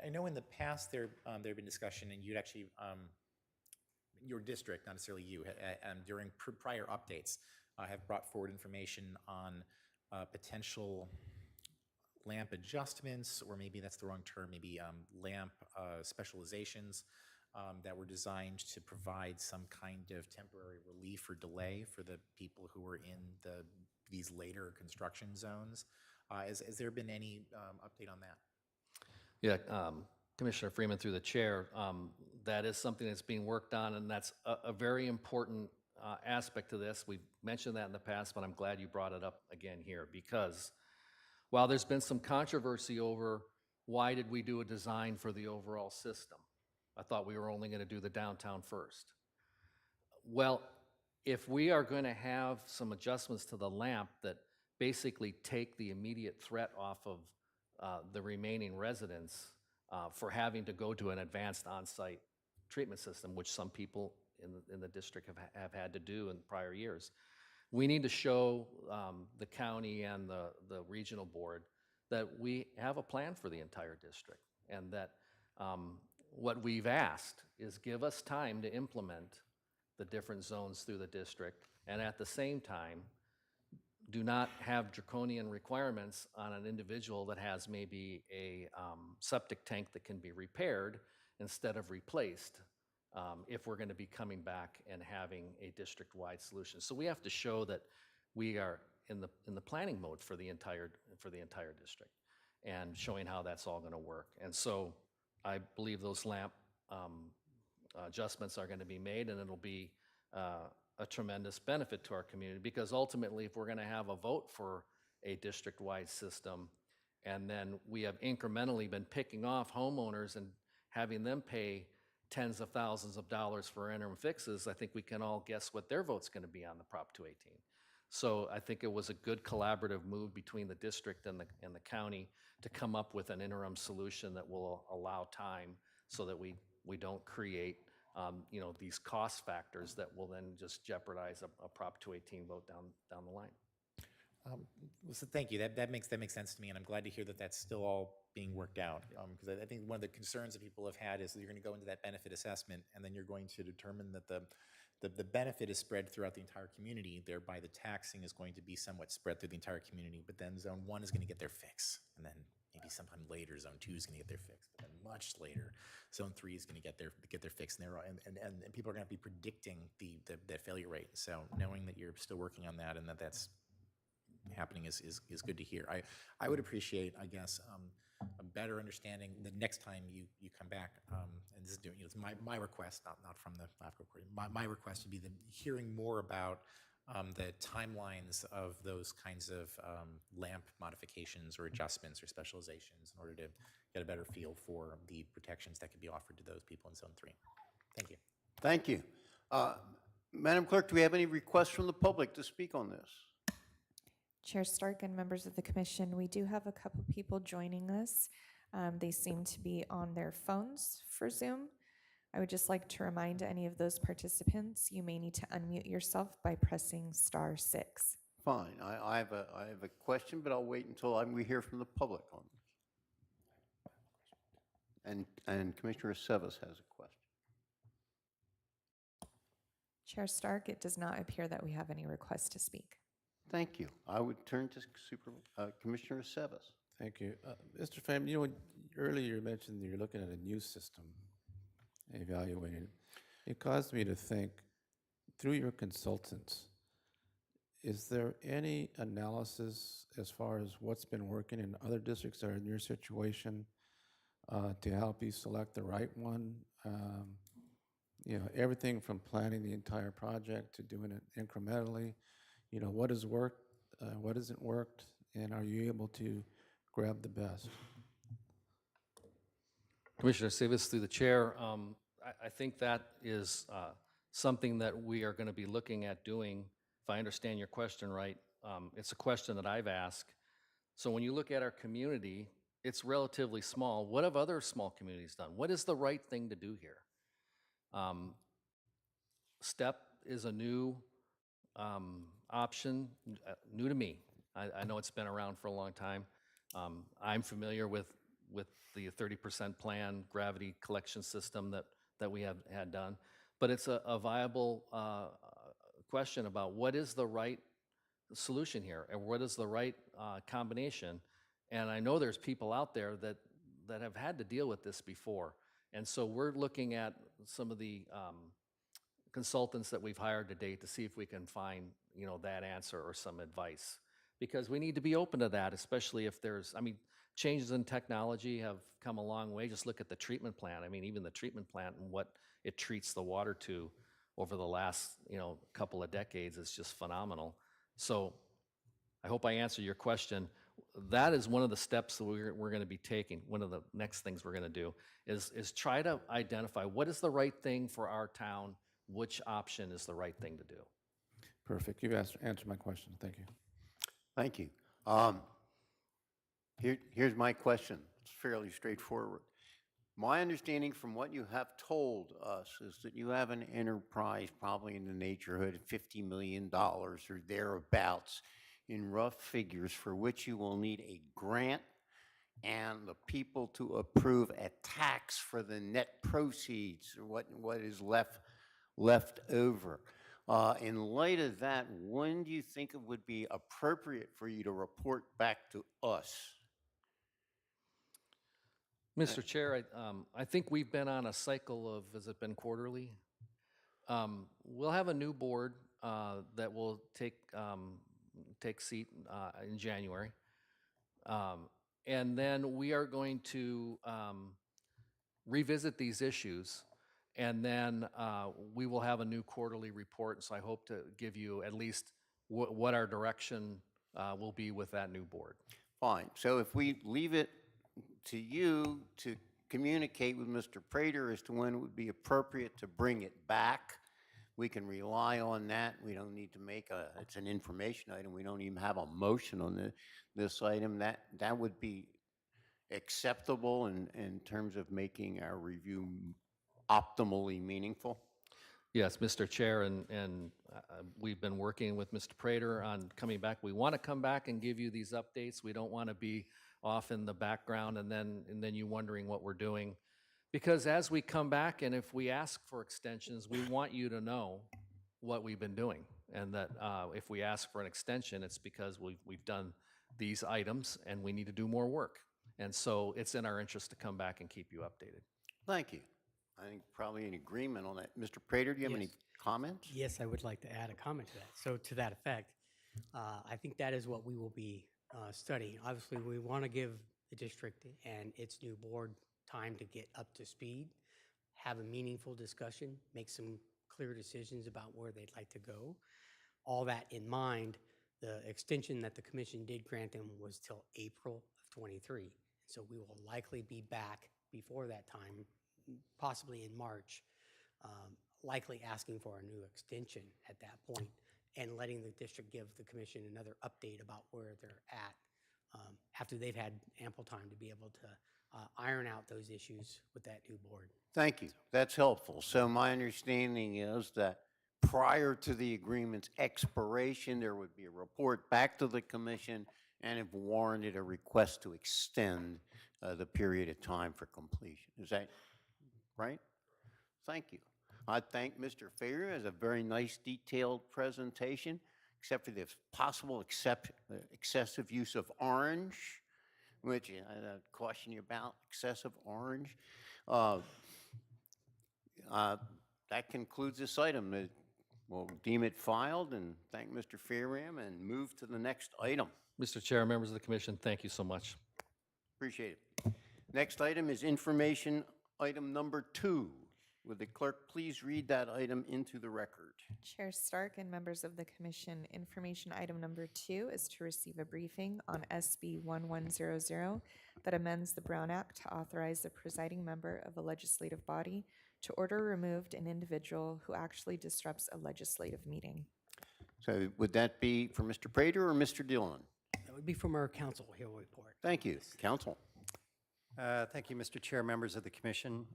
I know in the past there have been discussion, and you'd actually, your district, not necessarily you, during prior updates, have brought forward information on potential lamp adjustments, or maybe that's the wrong term, maybe lamp specializations that were designed to provide some kind of temporary relief or delay for the people who were in these later construction zones. Has there been any update on that? Yeah, Commissioner Freeman, through the chair, that is something that's being worked on, and that's a very important aspect to this. We've mentioned that in the past, but I'm glad you brought it up again here, because while there's been some controversy over why did we do a design for the overall system, I thought we were only going to do the downtown first. Well, if we are going to have some adjustments to the lamp that basically take the immediate threat off of the remaining residents for having to go to an advanced on-site treatment system, which some people in the district have had to do in prior years, we need to show the county and the regional board that we have a plan for the entire district, and that what we've asked is give us time to implement the different zones through the district, and at the same time, do not have draconian requirements on an individual that has maybe a septic tank that can be repaired instead of replaced if we're going to be coming back and having a district-wide solution. So we have to show that we are in the planning mode for the entire district, and showing how that's all going to work. And so I believe those lamp adjustments are going to be made, and it'll be a tremendous benefit to our community, because ultimately, if we're going to have a vote for a district-wide system, and then we have incrementally been picking off homeowners and having them pay tens of thousands of dollars for interim fixes, I think we can all guess what their vote's going to be on the Prop 218. So I think it was a good collaborative move between the district and the county to come up with an interim solution that will allow time so that we don't create these cost factors that will then just jeopardize a Prop 218 vote down the line. So thank you. That makes sense to me, and I'm glad to hear that that's still all being worked out. Because I think one of the concerns that people have had is that you're going to go into that benefit assessment, and then you're going to determine that the benefit is spread throughout the entire community. Thereby, the taxing is going to be somewhat spread through the entire community. But then Zone 1 is going to get their fix, and then maybe sometime later, Zone 2 is going to get their fix. But then much later, Zone 3 is going to get their fix, and people are going to be predicting the failure rate. So knowing that you're still working on that and that's happening is good to hear. I would appreciate, I guess, a better understanding the next time you come back. And this is it's my request, not from the LAFCO court. My request would be hearing more about the timelines of those kinds of lamp modifications or adjustments or specializations in order to get a better feel for the protections that could be offered to those people in Zone 3. Thank you. Thank you. Madam Clerk, do we have any requests from the public to speak on this? Chair Stark and members of the commission, we do have a couple people joining us. They seem to be on their phones for Zoom. I would just like to remind any of those participants, you may need to unmute yourself by pressing *6. Fine. I have a question, but I'll wait until we hear from the public on this. And Commissioner Aceves has a question. Chair Stark, it does not appear that we have any requests to speak. Thank you. I would turn to Commissioner Aceves. Thank you. Mr. Pham, earlier you mentioned that you're looking at a new system, evaluating it. It caused me to think, through your consultants, is there any analysis as far as what's been working in other districts that are in your situation to help you select the right one? Everything from planning the entire project to doing it incrementally. What has worked, what hasn't worked, and are you able to grab the best? Commissioner Aceves, through the chair, I think that is something that we are going to be looking at doing. If I understand your question right, it's a question that I've asked. So when you look at our community, it's relatively small. What have other small communities done? What is the right thing to do here? STEP is a new option, new to me. I know it's been around for a long time. I'm familiar with the 30% plan gravity collection system that we have had done, but it's a viable question about what is the right solution here and what is the right combination. And I know there's people out there that have had to deal with this before. And so we're looking at some of the consultants that we've hired to date to see if we can find, that answer or some advice. Because we need to be open to that, especially if there's, changes in technology have come a long way. Just look at the treatment plant. Even the treatment plant and what it treats the water to over the last, couple of decades is just phenomenal. So I hope I answered your question. That is one of the steps that we're going to be taking. One of the next things we're going to do is try to identify what is the right thing for our town, which option is the right thing to do. Perfect. You've answered my question. Thank you. Thank you. Here's my question. It's fairly straightforward. My understanding from what you have told us is that you have an enterprise probably in the neighborhood of $50 million or thereabouts in rough figures for which you will need a grant and the people to approve a tax for the net proceeds, or what is left over. In light of that, when do you think it would be appropriate for you to report back to us? Mr. Chair, I think we've been on a cycle of, has it been quarterly? We'll have a new board that will take seat in January. And then we are going to revisit these issues, and then we will have a new quarterly report. So I hope to give you at least what our direction will be with that new board. Fine. So if we leave it to you to communicate with Mr. Prater as to when it would be appropriate to bring it back, we can rely on that. We don't need to make it's an information item. We don't even have a motion on this item. That would be acceptable in terms of making our review optimally meaningful. Yes, Mr. Chair, and we've been working with Mr. Prater on coming back. We want to come back and give you these updates. We don't want to be off in the background and then you wondering what we're doing. Because as we come back and if we ask for extensions, we want you to know what we've been doing. And that if we ask for an extension, it's because we've done these items and we need to do more work. And so it's in our interest to come back and keep you updated. Thank you. I think probably an agreement on that. Mr. Prater, do you have any comments? Yes, I would like to add a comment to that. So to that effect, I think that is what we will be studying. Obviously, we want to give the district and its new board time to get up to speed, have a meaningful discussion, make some clear decisions about where they'd like to go. All that in mind, the extension that the commission did grant them was till April of 23. So we will likely be back before that time, possibly in March, likely asking for a new extension at that point and letting the district give the commission another update about where they're at after they've had ample time to be able to iron out those issues with that new board. Thank you. That's helpful. So my understanding is that prior to the agreement's expiration, there would be a report back to the commission and if warranted, a request to extend the period of time for completion. Is that right? Thank you. I thank Mr. Fair as a very nice detailed presentation, except for the possible excessive use of orange, which I caution you about, excessive orange. That concludes this item. We'll deem it filed and thank Mr. Fairham and move to the next item. Mr. Chair, members of the commission, thank you so much. Appreciate it. Next item is information item number 2. Would the clerk please read that item into the record? Chair Stark and members of the commission, information item number 2 is to receive a briefing on SB 1100 that amends the Brown Act to authorize the presiding member of a legislative body to order removed an individual who actually disrupts a legislative meeting. So would that be for Mr. Prater or Mr. Dillon? That would be from our council. He'll report. Thank you. Council. Thank you, Mr. Chair, members of the commission.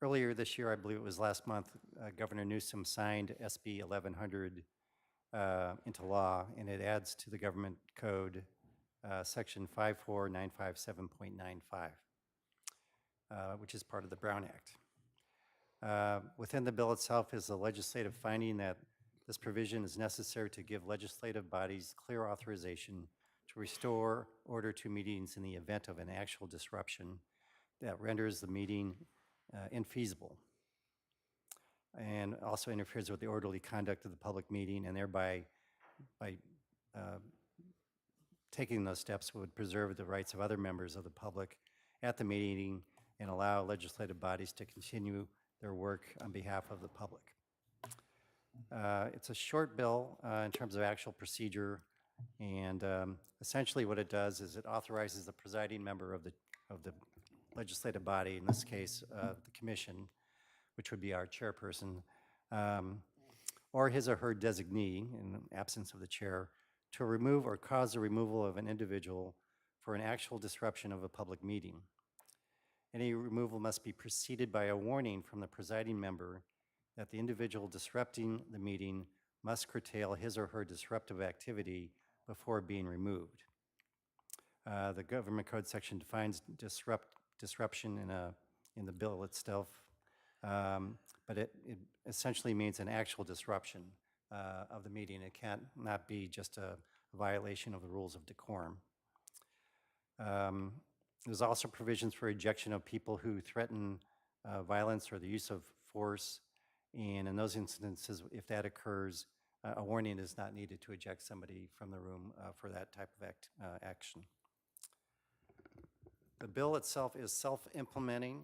Earlier this year, I believe it was last month, Governor Newsom signed SB 1100 into law, and it adds to the government code section 54957.95, which is part of the Brown Act. Within the bill itself is a legislative finding that this provision is necessary to give legislative bodies clear authorization to restore order to meetings in the event of an actual disruption that renders the meeting infeasible and also interferes with the orderly conduct of the public meeting, and thereby by taking those steps would preserve the rights of other members of the public at the meeting and allow legislative bodies to continue their work on behalf of the public. It's a short bill in terms of actual procedure, and essentially what it does is it authorizes the presiding member of the legislative body, in this case the commission, which would be our chairperson, or his or her designee, in the absence of the chair, to remove or cause the removal of an individual for an actual disruption of a public meeting. Any removal must be preceded by a warning from the presiding member that the individual disrupting the meeting must curtail his or her disruptive activity before being removed. The Government Code section defines disruption in the bill itself, but it essentially means an actual disruption of the meeting. It can't not be just a violation of the rules of decorum. There's also provisions for ejection of people who threaten violence or the use of force, and in those instances, if that occurs, a warning is not needed to eject somebody from the room for that type of action. The bill itself is self-implementing.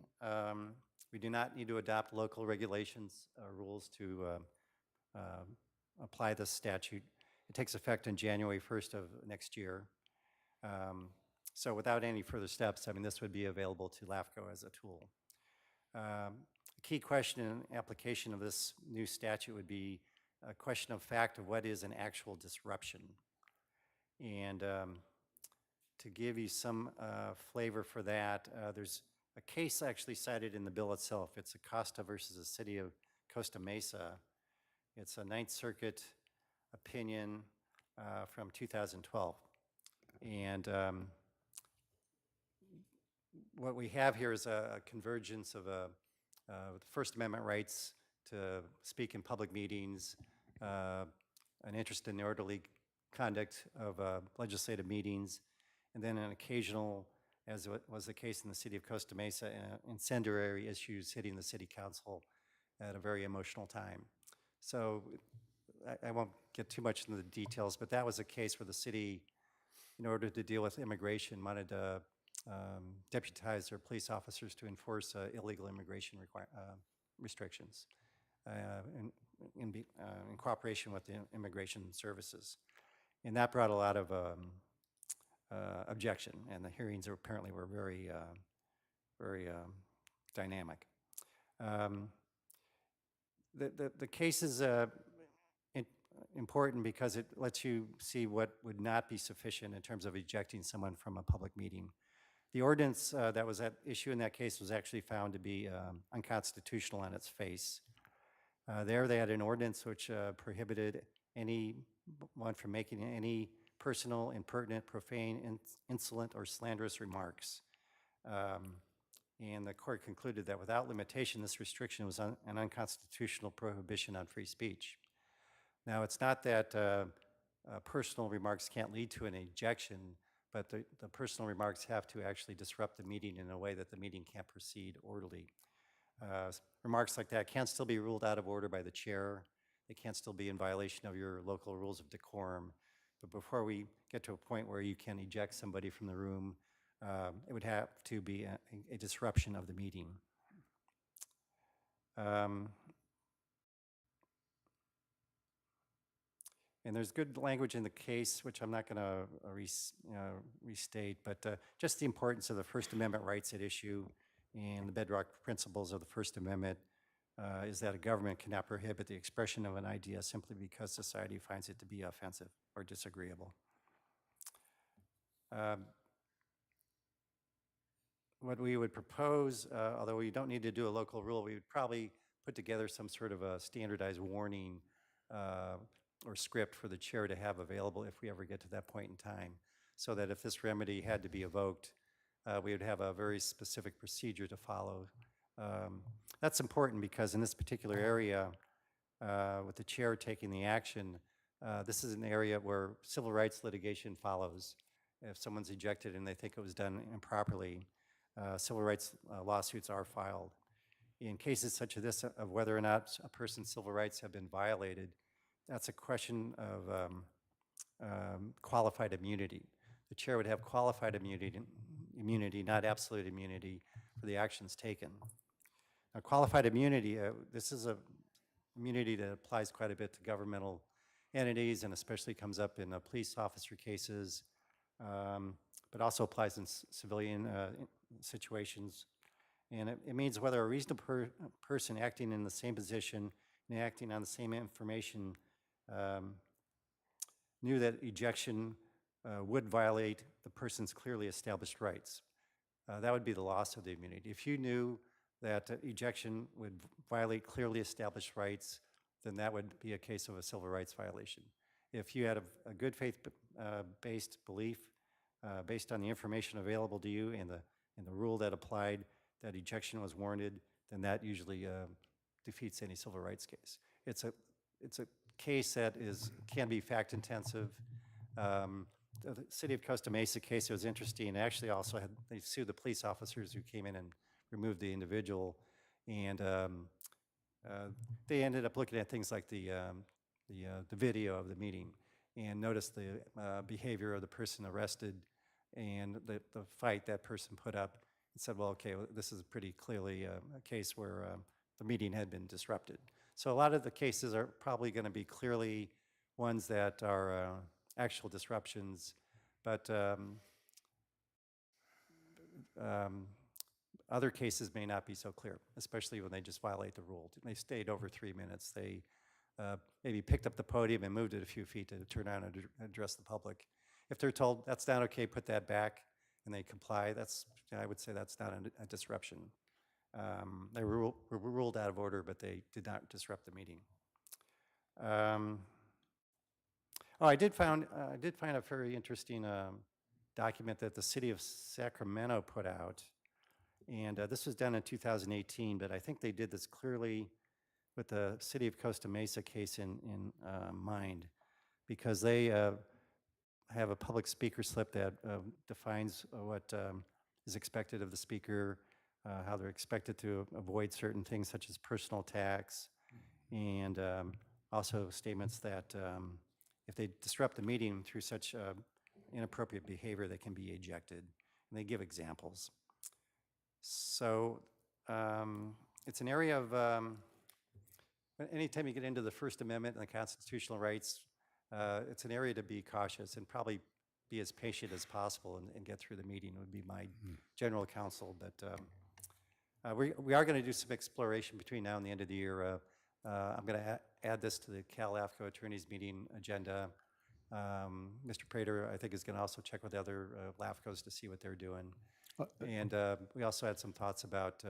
We do not need to adopt local regulations or rules to apply this statute. It takes effect on January 1st of next year. So without any further steps, I mean, this would be available to LAFCO as a tool. A key question in application of this new statute would be a question of fact of what is an actual disruption. And to give you some flavor for that, there's a case actually cited in the bill itself. It's Acosta versus the city of Costa Mesa. It's a Ninth Circuit opinion from 2012. And what we have here is a convergence of First Amendment rights to speak in public meetings, an interest in the orderly conduct of legislative meetings, and then an occasional, as was the case in the city of Costa Mesa, incendiary issues hitting the city council at a very emotional time. So I won't get too much into the details, but that was a case where the city, in order to deal with immigration, wanted to deputize their police officers to enforce illegal immigration restrictions in cooperation with the immigration services. And that brought a lot of objection, and the hearings apparently were very, very dynamic. The case is important because it lets you see what would not be sufficient in terms of ejecting someone from a public meeting. The ordinance that was at issue in that case was actually found to be unconstitutional on its face. There they had an ordinance which prohibited anyone from making any personal, impertinent, profane, insolent, or slanderous remarks. And the court concluded that without limitation, this restriction was an unconstitutional prohibition on free speech. Now, it's not that personal remarks can't lead to an ejection, but the personal remarks have to actually disrupt the meeting in a way that the meeting can't proceed orderly. Remarks like that can still be ruled out of order by the chair. They can still be in violation of your local rules of decorum. But before we get to a point where you can eject somebody from the room, it would have to be a disruption of the meeting. And there's good language in the case, which I'm not going to restate, but just the importance of the First Amendment rights at issue and the bedrock principles of the First Amendment is that a government cannot prohibit the expression of an idea simply because society finds it to be offensive or disagreeable. What we would propose, although we don't need to do a local rule, we would probably put together some sort of a standardized warning or script for the chair to have available if we ever get to that point in time, so that if this remedy had to be evoked, we would have a very specific procedure to follow. That's important because in this particular area, with the chair taking the action, this is an area where civil rights litigation follows. if someone's ejected and they think it was done improperly, civil rights lawsuits are filed. In cases such as this, of whether or not a person's civil rights have been violated, that's a question of qualified immunity. The chair would have qualified immunity, not absolute immunity for the actions taken. Now, qualified immunity, this is a immunity that applies quite a bit to governmental entities and especially comes up in police officer cases, but also applies in civilian situations. And it means whether a reasonable person acting in the same position and acting on the same information knew that ejection would violate the person's clearly established rights. That would be the loss of the immunity. If you knew that ejection would violate clearly established rights, then that would be a case of a civil rights violation. If you had a good faith-based belief based on the information available to you and the rule that applied that ejection was warranted, then that usually defeats any civil rights case. It's a case that can be fact-intensive. The city of Costa Mesa case, it was interesting. Actually, also they sued the police officers who came in and removed the individual, and they ended up looking at things like the video of the meeting and noticed the behavior of the person arrested and the fight that person put up, and said, well, okay, this is pretty clearly a case where the meeting had been disrupted. So a lot of the cases are probably going to be clearly ones that are actual disruptions, but other cases may not be so clear, especially when they just violate the rule. They stayed over 3 minutes. They maybe picked up the podium and moved it a few feet to turn around and address the public. If they're told that's not okay, put that back, and they comply, I would say that's not a disruption. They were ruled out of order, but they did not disrupt the meeting. I did find a very interesting document that the city of Sacramento put out, and this was done in 2018, but I think they did this clearly with the city of Costa Mesa case in mind, because they have a public speaker slip that defines what is expected of the speaker, how they're expected to avoid certain things such as personal attacks, and also statements that if they disrupt the meeting through such inappropriate behavior, they can be ejected. And they give examples. So it's an area of, anytime you get into the First Amendment and the constitutional rights, it's an area to be cautious and probably be as patient as possible and get through the meeting would be my general counsel. But we are going to do some exploration between now and the end of the year. I'm going to add this to the Calafco attorneys meeting agenda. Mr. Prater, I think, is going to also check with other LAFCOs to see what they're doing. And we also had some thoughts about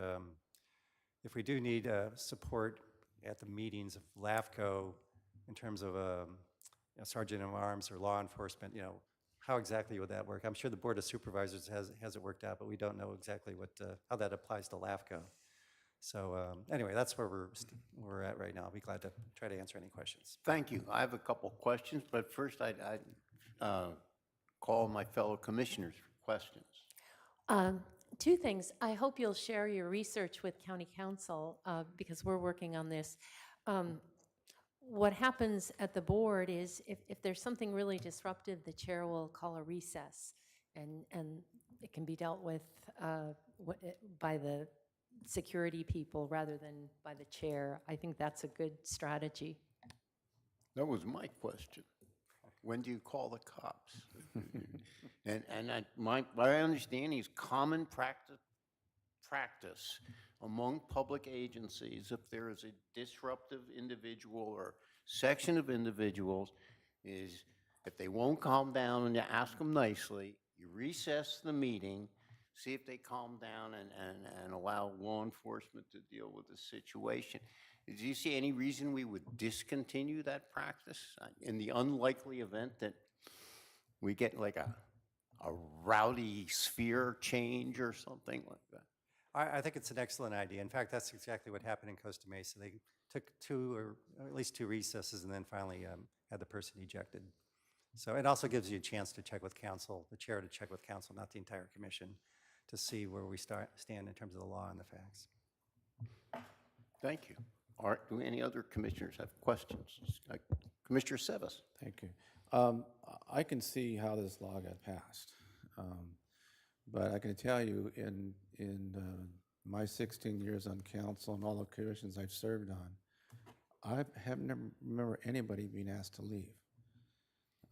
if we do need support at the meetings of LAFCO in terms of a sergeant of arms or law enforcement, how exactly would that work? I'm sure the Board of Supervisors has it worked out, but we don't know exactly how that applies to LAFCO. So anyway, that's where we're at right now. I'll be glad to try to answer any questions. Thank you. I have a couple questions, but first I'd call my fellow commissioners for questions. Two things. I hope you'll share your research with County Council because we're working on this. What happens at the board is if there's something really disruptive, the chair will call a recess, and it can be dealt with by the security people rather than by the chair. I think that's a good strategy. That was my question. When do you call the cops? My understanding is common practice among public agencies, if there is a disruptive individual or section of individuals, is if they won't calm down and you ask them nicely, you recess the meeting, see if they calm down and allow law enforcement to deal with the situation. Do you see any reason we would discontinue that practice in the unlikely event that we get like a rowdy sphere change or something like that? I think it's an excellent idea. In fact, that's exactly what happened in Costa Mesa. They took 2 or at least 2 recesses and then finally had the person ejected. So it also gives you a chance to check with council, the chair to check with council, not the entire commission, to see where we stand in terms of the law and the facts. Thank you. Do any other commissioners have questions? Commissioner Sevas. Thank you. I can see how this law got passed. But I can tell you, in my 16 years on council and all the commissions I've served on, I have never remember anybody being asked to leave.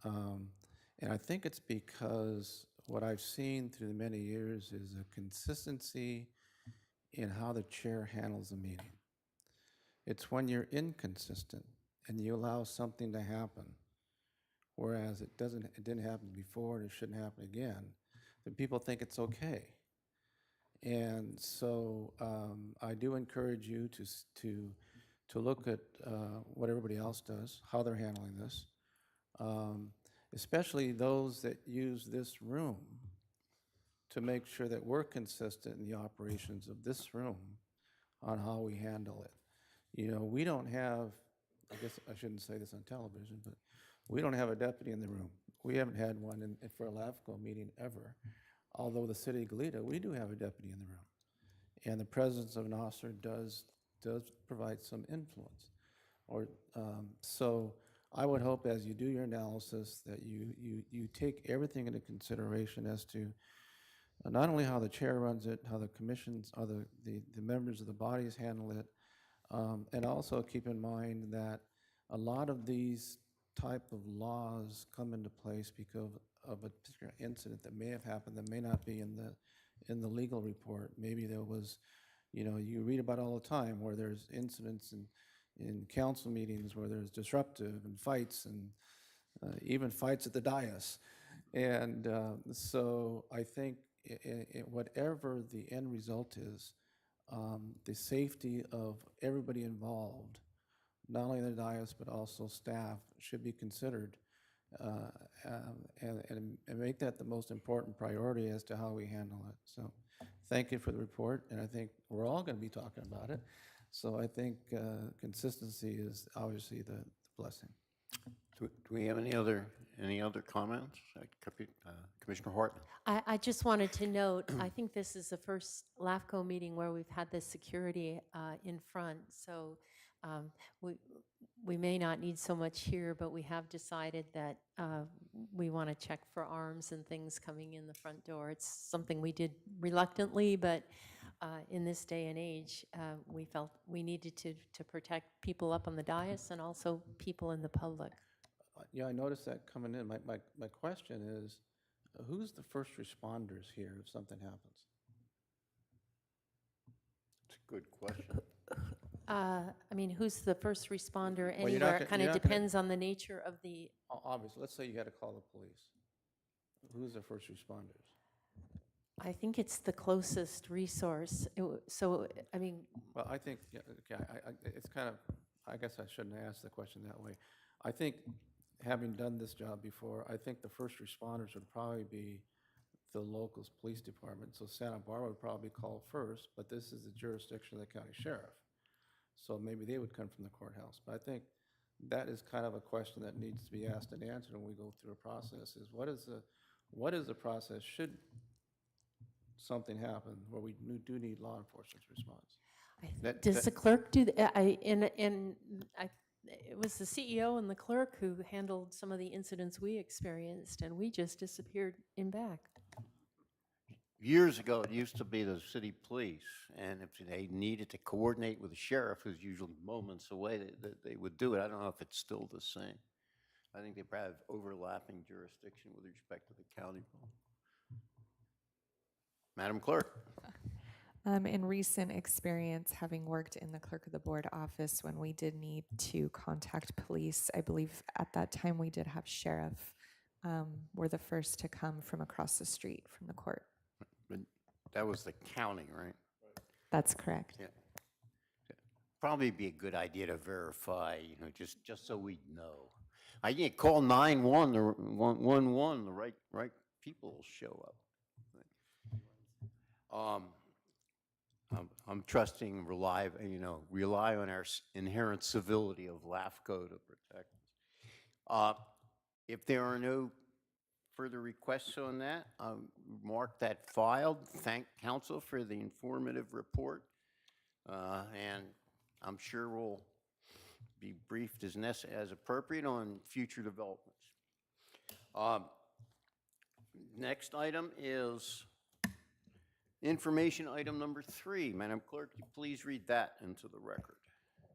And I think it's because what I've seen through the many years is a consistency in how the chair handles a meeting. It's when you're inconsistent and you allow something to happen, whereas it didn't happen before and it shouldn't happen again, then people think it's okay. And so I do encourage you to look at what everybody else does, how they're handling this, especially those that use this room to make sure that we're consistent in the operations of this room on how we handle it. You know, we don't have, I guess I shouldn't say this on television, but we don't have a deputy in the room. We haven't had one for a LAFCO meeting ever. Although the city of Goleta, we do have a deputy in the room. And the presence of an officer does provide some influence. So I would hope as you do your analysis that you take everything into consideration as to not only how the chair runs it, how the commissions, or the members of the bodies handle it, and also keep in mind that a lot of these type of laws come into place because of a particular incident that may have happened that may not be in the legal report. Maybe there was, you know, you read about all the time where there's incidents in council meetings where there's disruptive and fights and even fights at the dais. And so I think whatever the end result is, the safety of everybody involved, not only the dais but also staff, should be considered and make that the most important priority as to how we handle it. So thank you for the report, and I think we're all going to be talking about it. So I think consistency is obviously the blessing. Do we have any other comments? Commissioner Hartman. I just wanted to note, I think this is the first LAFCO meeting where we've had the security in front. So we may not need so much here, but we have decided that we want to check for arms and things coming in the front door. It's something we did reluctantly, but in this day and age, we felt we needed to protect people up on the dais and also people in the public. Yeah, I noticed that coming in. My question is, who's the first responders here if something happens? It's a good question. I mean, who's the first responder Well, you're not anywhere? gonna- It kind you're of not gonna- depends on the nature of the, Obviously, let's say you had to call the police. Who's the first responders? I think it's the closest resource. So, I mean, Well, I think, yeah, okay, it's kind of, I guess I shouldn't ask the question that way. I think, having done this job before, I think the first responders would probably be the local police department. So Santa Barbara would probably call first, but this is the jurisdiction of the county sheriff. So maybe they would come from the courthouse. But I think that is kind of a question that needs to be asked and answered when we go through a process, is what is the process should something happen where we do need law enforcement's response? does the clerk do, it was the CEO and the clerk who handled some of the incidents we experienced, and we just disappeared in back. Years ago, it used to be the city police, and if they needed to coordinate with the sheriff, who's usually moments away, they would do it. I don't know if it's still the same. I think they probably have overlapping jurisdiction with respect to the county. Madam Clerk. In recent experience, having worked in the clerk of the board office when we did need to contact police, I believe at that time we did have sheriff were the first to come from across the street from the court. But that was the county, right? That's correct. Yeah. Probably be a good idea to verify, you know, just so we know. I can call 911, the right people will show up. I'm trusting, rely on our inherent civility of LAFCO to protect us. If there are no further requests on that, I'll mark that filed. Thank council for the informative report. And I'm sure we'll be briefed as appropriate on future developments. Next item is information item number 3. Madam Clerk, please read that into the record.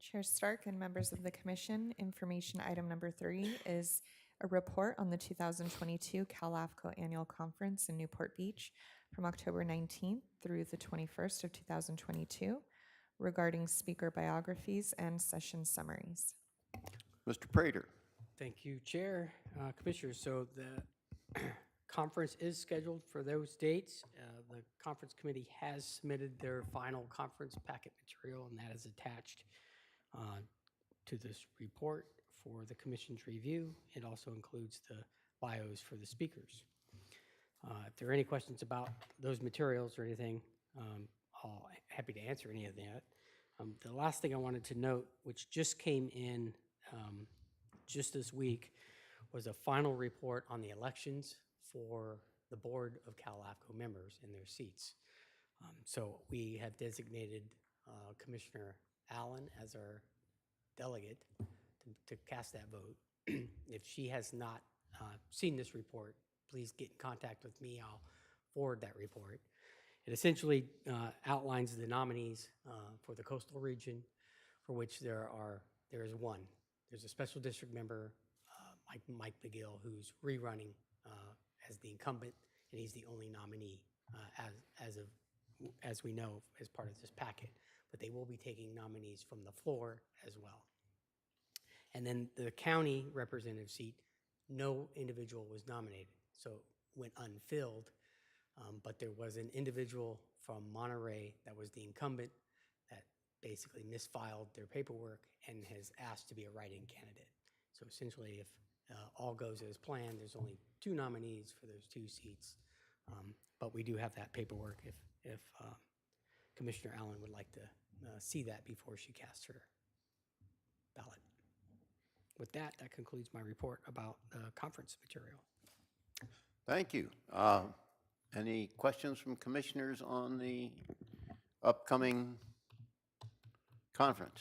Chair Stark and members of the commission, information item number 3 is a report on the 2022 Calafco Annual Conference in Newport Beach from October 19th through the 21st of 2022 regarding speaker biographies and session summaries. Mr. Prater. Thank you, Chair. Commissioners, so the conference is scheduled for those dates. The conference committee has submitted their final conference packet material, and that is attached to this report for the commission's review. It also includes the bios for the speakers. If there are any questions about those materials or anything, I'll happy to answer any of that. The last thing I wanted to note, which just came in just this week, was a final report on the elections for the board of Calafco members and their seats. So we have designated Commissioner Allen as our delegate to cast that vote. If she has not seen this report, please get in contact with me. I'll forward that report. It essentially outlines the nominees for the coastal region, for which there is one. There's a special district member, Mike McGill, who's rerunning as the incumbent, and he's the only nominee as we know as part of this packet. But they will be taking nominees from the floor as well. And then the county representative seat, no individual was nominated, so it went unfilled. But there was an individual from Monterey that was the incumbent that basically misfiled their paperwork and has asked to be a write-in candidate. So essentially, if all goes as planned, there's only 2 nominees for those 2 seats. But we do have that paperwork if Commissioner Allen would like to see that before she casts her ballot. With that, that concludes my report about the conference material. Thank you. Any questions from commissioners on the upcoming conference?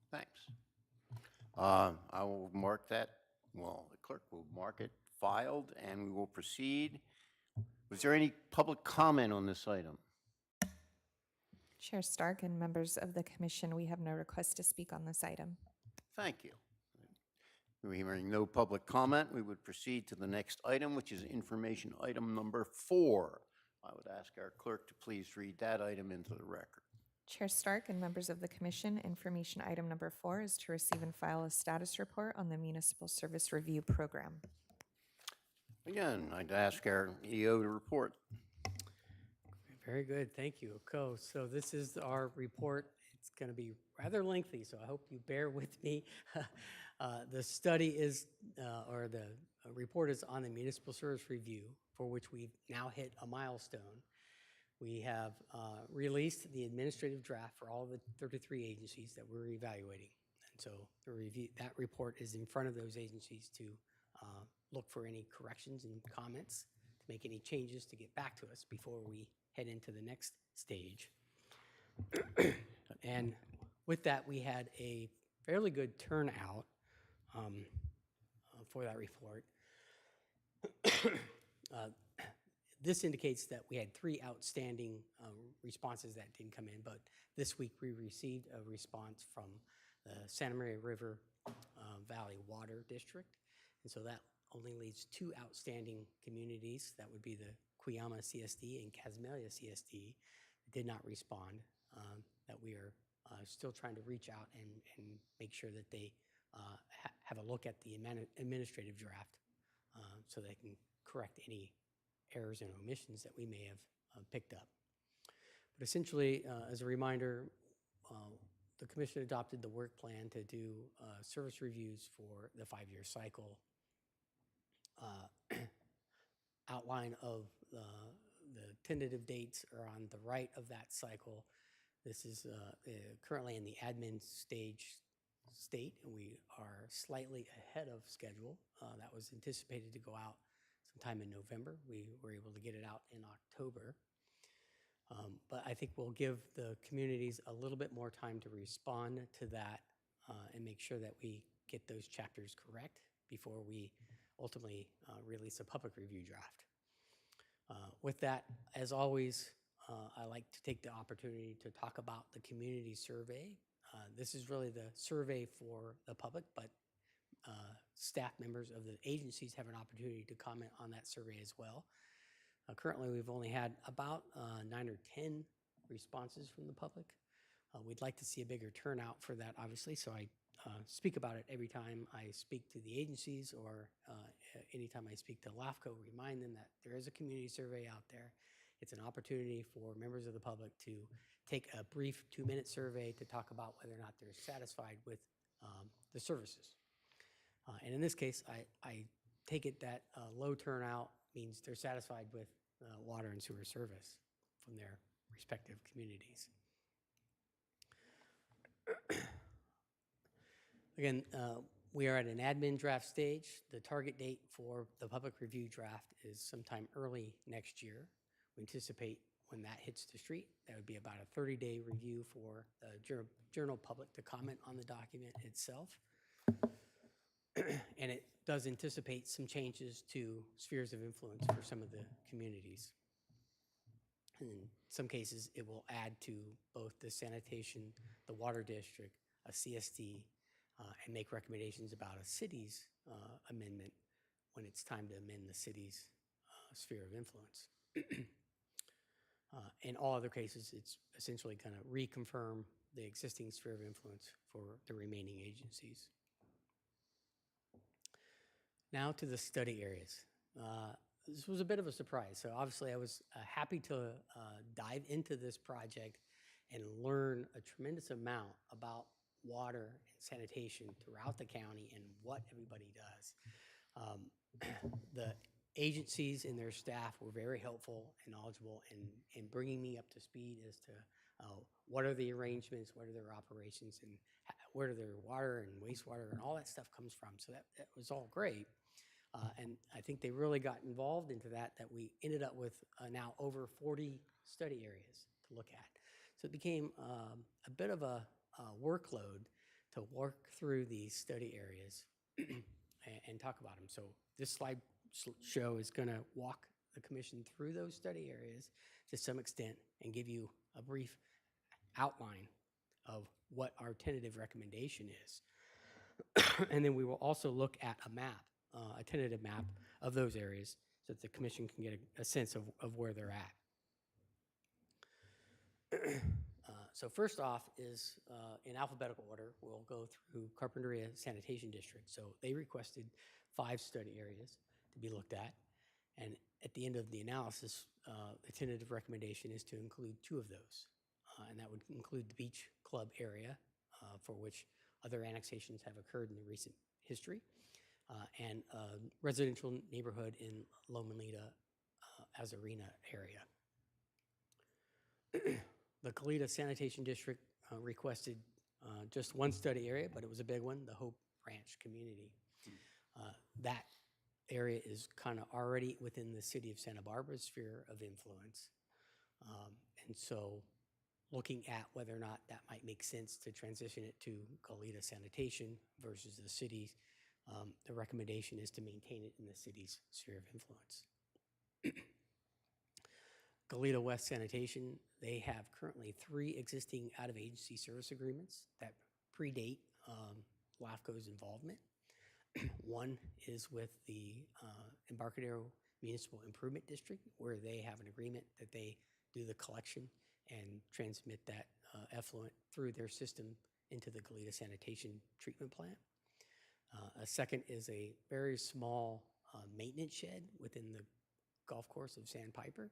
Thanks. I will mark that, well, the clerk will mark it filed, and we will proceed. Was there any public comment on this item? Chair Stark and members of the commission, we have no request to speak on this item. Thank you. Hearing no public comment, we would proceed to the next item, which is information item number 4. I would ask our clerk to please read that item into the record. Chair Stark and members of the commission, information item number 4 is to receive and file a status report on the Municipal Service Review Program. Again, I'd ask our EO to report. Very good, thank you, Co. So this is our report. It's going to be rather lengthy, so I hope you bear with me. The study is, or the report is on the Municipal Service Review, for which we've now hit a milestone. We have released the administrative draft for all the 33 agencies that we're evaluating. And so that report is in front of those agencies to look for any corrections and comments, to make any changes to get back to us before we head into the next stage. And with that, we had a fairly good turnout for that report. This indicates that we had 3 outstanding responses that didn't come in, but this week we received a response from the Santa Maria River Valley Water District, and so that only leaves 2 outstanding communities. That would be the Cuyama CSD and Casmelia CSD that did not respond, that we are still trying to reach out and make sure that they have a look at the administrative draft so they can correct any errors and omissions that we may have picked up. But essentially, as a reminder, the commission adopted the work plan to do service reviews for the 5-year cycle. Outline of the tentative dates are on the right of that cycle. This is currently in the admin stage, state, and we are slightly ahead of schedule. That was anticipated to go out sometime in November. We were able to get it out in October. But I think we'll give the communities a little bit more time to respond to that and make sure that we get those chapters correct before we ultimately release a public review draft. With that, as always, I like to take the opportunity to talk about the community survey. This is really the survey for the public, but staff members of the agencies have an opportunity to comment on that survey as well. Currently, we've only had about 9 or 10 responses from the public. We'd like to see a bigger turnout for that, obviously, so I speak about it every time I speak to the agencies or anytime I speak to LAFCO, remind them that there is a community survey out there. It's an opportunity for members of the public to take a brief 2-minute survey to talk about whether or not they're satisfied with the services. And in this case, I take it that low turnout means they're satisfied with water and sewer service from their respective communities. Again, we are at an admin draft stage. The target date for the public review draft is sometime early next year. We anticipate when that hits the street, that would be about a 30-day review for the general public to comment on the document itself. And it does anticipate some changes to spheres of influence for some of the communities. And in some cases, it will add to both the sanitation, the water district, a CSD, and make recommendations about a city's amendment when it's time to amend the city's sphere of influence. In all other cases, it's essentially going to reconfirm the existing sphere of influence for the remaining agencies. Now to the study areas. This was a bit of a surprise. So obviously I was happy to dive into this project and learn a tremendous amount about water and sanitation throughout the county and what everybody does. The agencies and their staff were very helpful and knowledgeable in bringing me up to speed as to what are the arrangements, what are their operations, and where do their water and wastewater and all that stuff comes from. So that was all great. And I think they really got involved into that we ended up with now over 40 study areas to look at. So it became a bit of a workload to work through these study areas and talk about them. So this slide show is going to walk the commission through those study areas to some extent and give you a brief outline of what our tentative recommendation is. And then we will also look at a map, a tentative map of those areas so that the commission can get a sense of where they're at. So first off is, in alphabetical order, we'll go through Carpinteria Sanitation District. So they requested 5 study areas to be looked at. And at the end of the analysis, the tentative recommendation is to include 2 of those. And that would include the beach club area, for which other annexations have occurred in the recent history, and a residential neighborhood in Loma Linda, Azarena area. The Goleta Sanitation District requested just 1 study area, but it was a big one, the Hope Ranch community. That area is kind of already within the city of Santa Barbara's sphere of influence. And so looking at whether or not that might make sense to transition it to Goleta Sanitation versus the city's, the recommendation is to maintain it in the city's sphere of influence. Goleta West Sanitation, they have currently 3 existing out-of-agency service agreements that predate Lavco's involvement. One is with the Embarcadero Municipal Improvement District, where they have an agreement that they do the collection and transmit that effluent through their system into the Goleta Sanitation Treatment Plant. A second is a very small maintenance shed within the golf course of Sandpiper,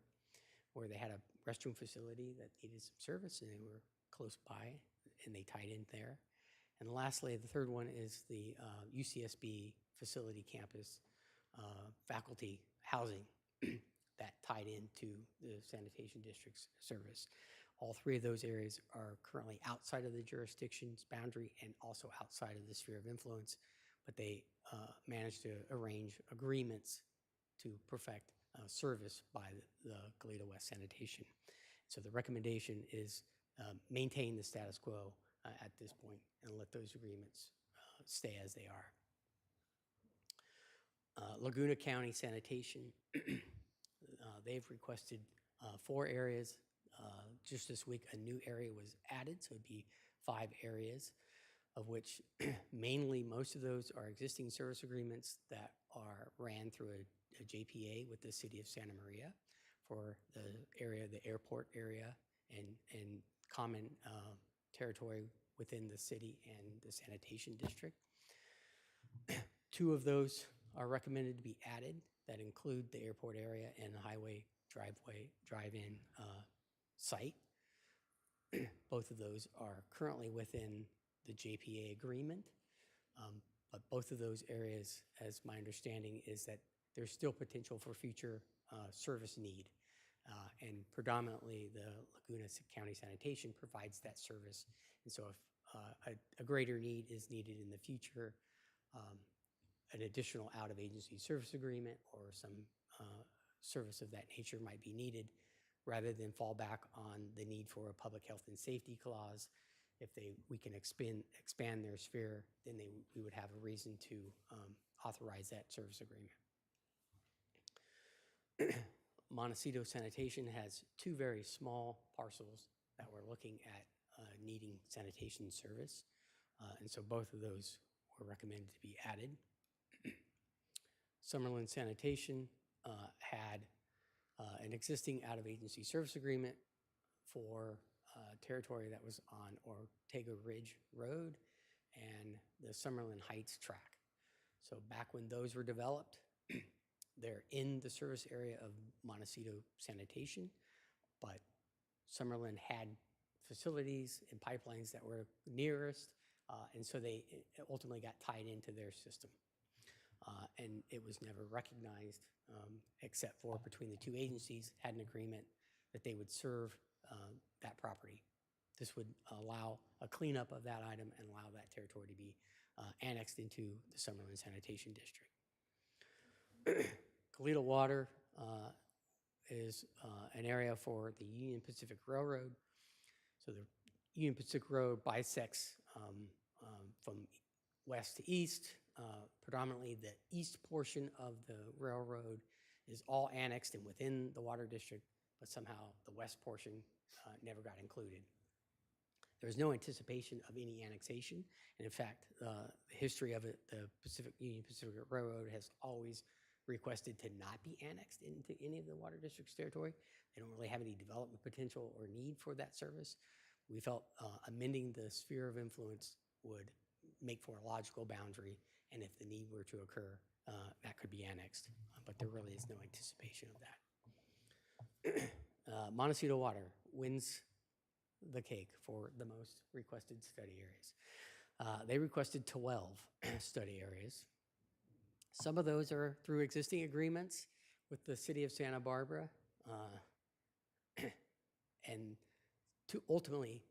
where they had a restroom facility that needed some service, and they were close by, and they tied in there. And lastly, the third one is the UCSB facility campus faculty housing that tied into the sanitation district's service. All three of those areas are currently outside of the jurisdiction's boundary and also outside of the sphere of influence, but they managed to arrange agreements to perfect service by the Goleta West Sanitation. So the recommendation is maintain the status quo at this point and let those agreements stay as they are. Laguna County Sanitation, they've requested 4 areas. Just this week, a new area was added, so it'd be 5 areas, of which mainly most of those are existing service agreements that are ran through a JPA with the city of Santa Maria for the area, the airport area, and common territory within the city and the sanitation district. 2 of those are recommended to be added that include the airport area and the highway drive-in site. Both of those are currently within the JPA agreement, but both of those areas, as my understanding, is that there's still potential for future service need. And predominantly, the Laguna County Sanitation provides that service. And so if a greater need is needed in the future, an additional out-of-agency service agreement or some service of that nature might be needed, rather than fall back on the need for a public health and safety clause. If we can expand their sphere, then we would have a reason to authorize that service agreement. Montecito Sanitation has 2 very small parcels that we're looking at needing sanitation service. And so both of those were recommended to be added. Summerlin Sanitation had an existing out-of-agency service agreement for territory that was on Ortega Ridge Road and the Summerlin Heights track. So back when those were developed, they're in the service area of Montecito Sanitation, but Summerlin had facilities and pipelines that were nearest, and so they ultimately got tied into their system. And it was never recognized, except for between the 2 agencies had an agreement that they would serve that property. This would allow a cleanup of that item and allow that territory to be annexed into the Summerlin Sanitation District. Goleta Water is an area for the Union Pacific Railroad. So the Union Pacific Road bisects from west to east. Predominantly the east portion of the railroad is all annexed and within the water district, but somehow the west portion never got included. There was no anticipation of any annexation, and in fact, the history of it, the Union Pacific Railroad has always requested to not be annexed into any of the water district's territory. They don't really have any development potential or need for that service. We felt amending the sphere of influence would make for a logical boundary, and if the need were to occur, that could be annexed, but there really is no anticipation of that. Montecito Water wins the cake for the most requested study areas. They requested 12 study areas. Some of those are through existing agreements with the city of Santa Barbara, and ultimately,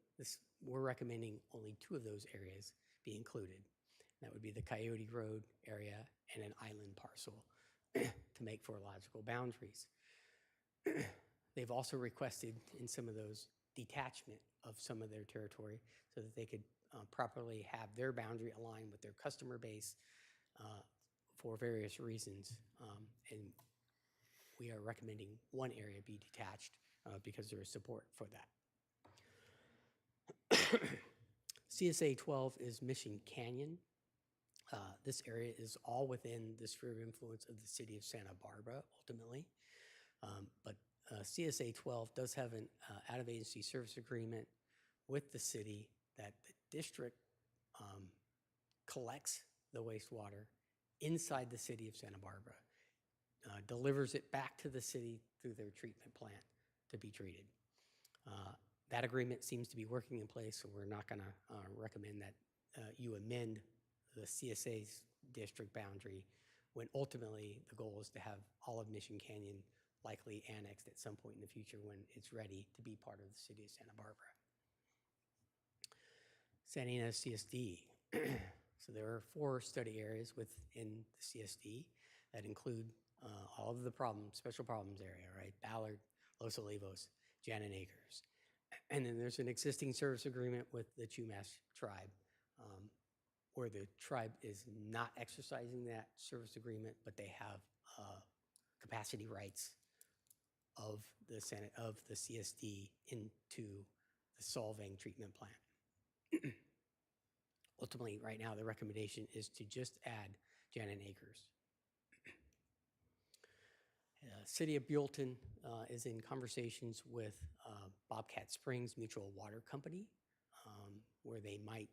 we're recommending only 2 of those areas be included. That would be the Coyote Road area and an island parcel to make for logical boundaries. They've also requested in some of those detachment of some of their territory so that they could properly have their boundary aligned with their customer base for various reasons. And we are recommending 1 area be detached because there is support for that. CSA 12 is Mission Canyon. This area is all within the sphere of influence of the city of Santa Barbara, ultimately. But CSA 12 does have an out-of-agency service agreement with the city that the district collects the wastewater inside the city of Santa Barbara, delivers it back to the city through their treatment plant to be treated. That agreement seems to be working in place, so we're not going to recommend that you amend the CSA's district boundary when ultimately the goal is to have all of Mission Canyon likely annexed at some point in the future when it's ready to be part of the city of Santa Barbara. Sanitation CSD. So there are 4 study areas within the CSD that include all of the special problems area, right? Ballard, Los Olivos, Janet Acres. And then there's an existing service agreement with the Chumash tribe, where the tribe is not exercising that service agreement, but they have capacity rights of the CSD into the Solvang treatment plant. Ultimately, right now, the recommendation is to just add Janet Acres. City of Buellton is in conversations with Bobcat Springs Mutual Water Company, where they might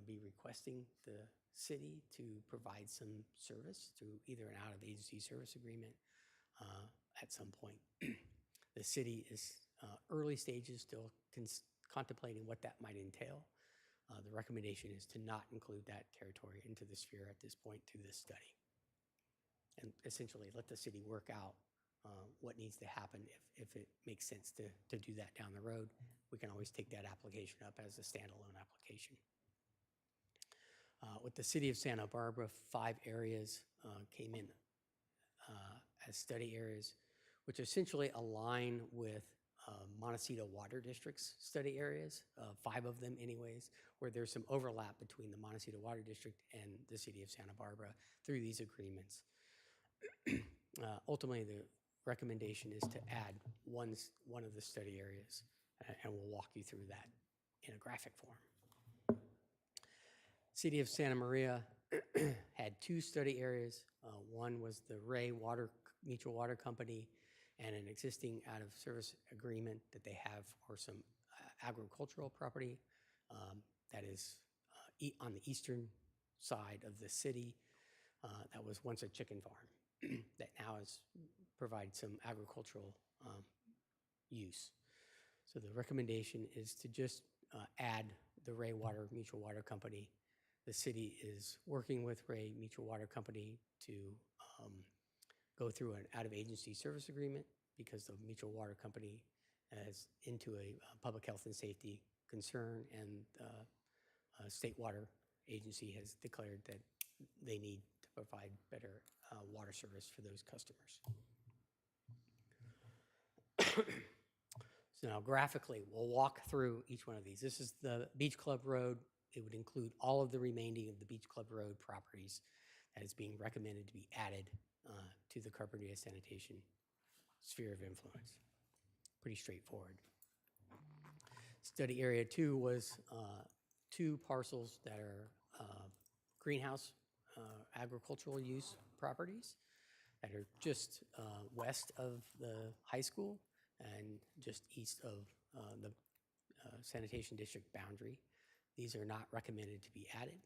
be requesting the city to provide some service through either an out-of-agency service agreement at some point. The city is early stages, still contemplating what that might entail. The recommendation is to not include that territory into the sphere at this point through this study. And essentially let the city work out what needs to happen. If it makes sense to do that down the road, we can always take that application up as a standalone application. With the city of Santa Barbara, 5 areas came in as study areas, which essentially align with Montecito Water District's study areas, 5 of them anyways, where there's some overlap between the Montecito Water District and the city of Santa Barbara through these agreements. Ultimately, the recommendation is to add one of the study areas, and we'll walk you through that in a graphic form. City of Santa Maria had 2 study areas. One was the Ray Mutual Water Company and an existing out-of-service agreement that they have for some agricultural property that is on the eastern side of the city. That was once a chicken farm that now provides some agricultural use. So the recommendation is to just add the Ray Mutual Water Company. The city is working with Ray Mutual Water Company to go through an out-of-agency service agreement because the Mutual Water Company is into a public health and safety concern, and State Water Agency has declared that they need to provide better water service for those customers. So now graphically, we'll walk through each one of these. This is the Beach Club Road. It would include all of the remaining of the Beach Club Road properties that is being recommended to be added to the Carpinteria Sanitation sphere of influence. Pretty straightforward. Study area 2 was 2 parcels that are greenhouse agricultural use properties that are just west of the high school and just east of the sanitation district boundary. These are not recommended to be added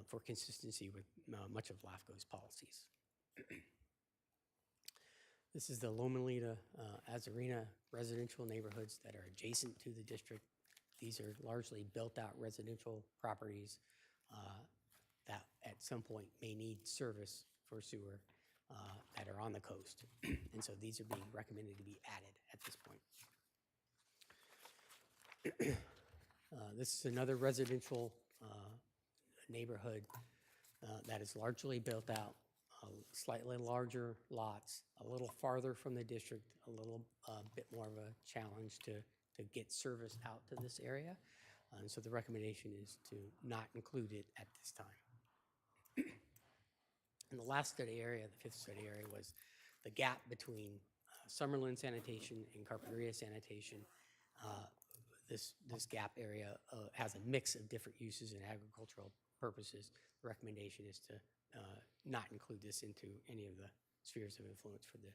for consistency with much of LAFCO's policies. This is the Lomelita, Azarena residential neighborhoods that are adjacent to the district. These are largely built-out residential properties that at some point may need service for sewer that are on the coast. And so these are being recommended to be added at this point. This is another residential neighborhood that is largely built out, slightly larger lots, a little farther from the district, a little bit more of a challenge to get service out to this area. And so the recommendation is to not include it at this time. And the last study area, the 5th study area, was the gap between Summerlin Sanitation and Carpinteria Sanitation. This gap area has a mix of different uses and agricultural purposes. The recommendation is to not include this into any of the spheres of influence for the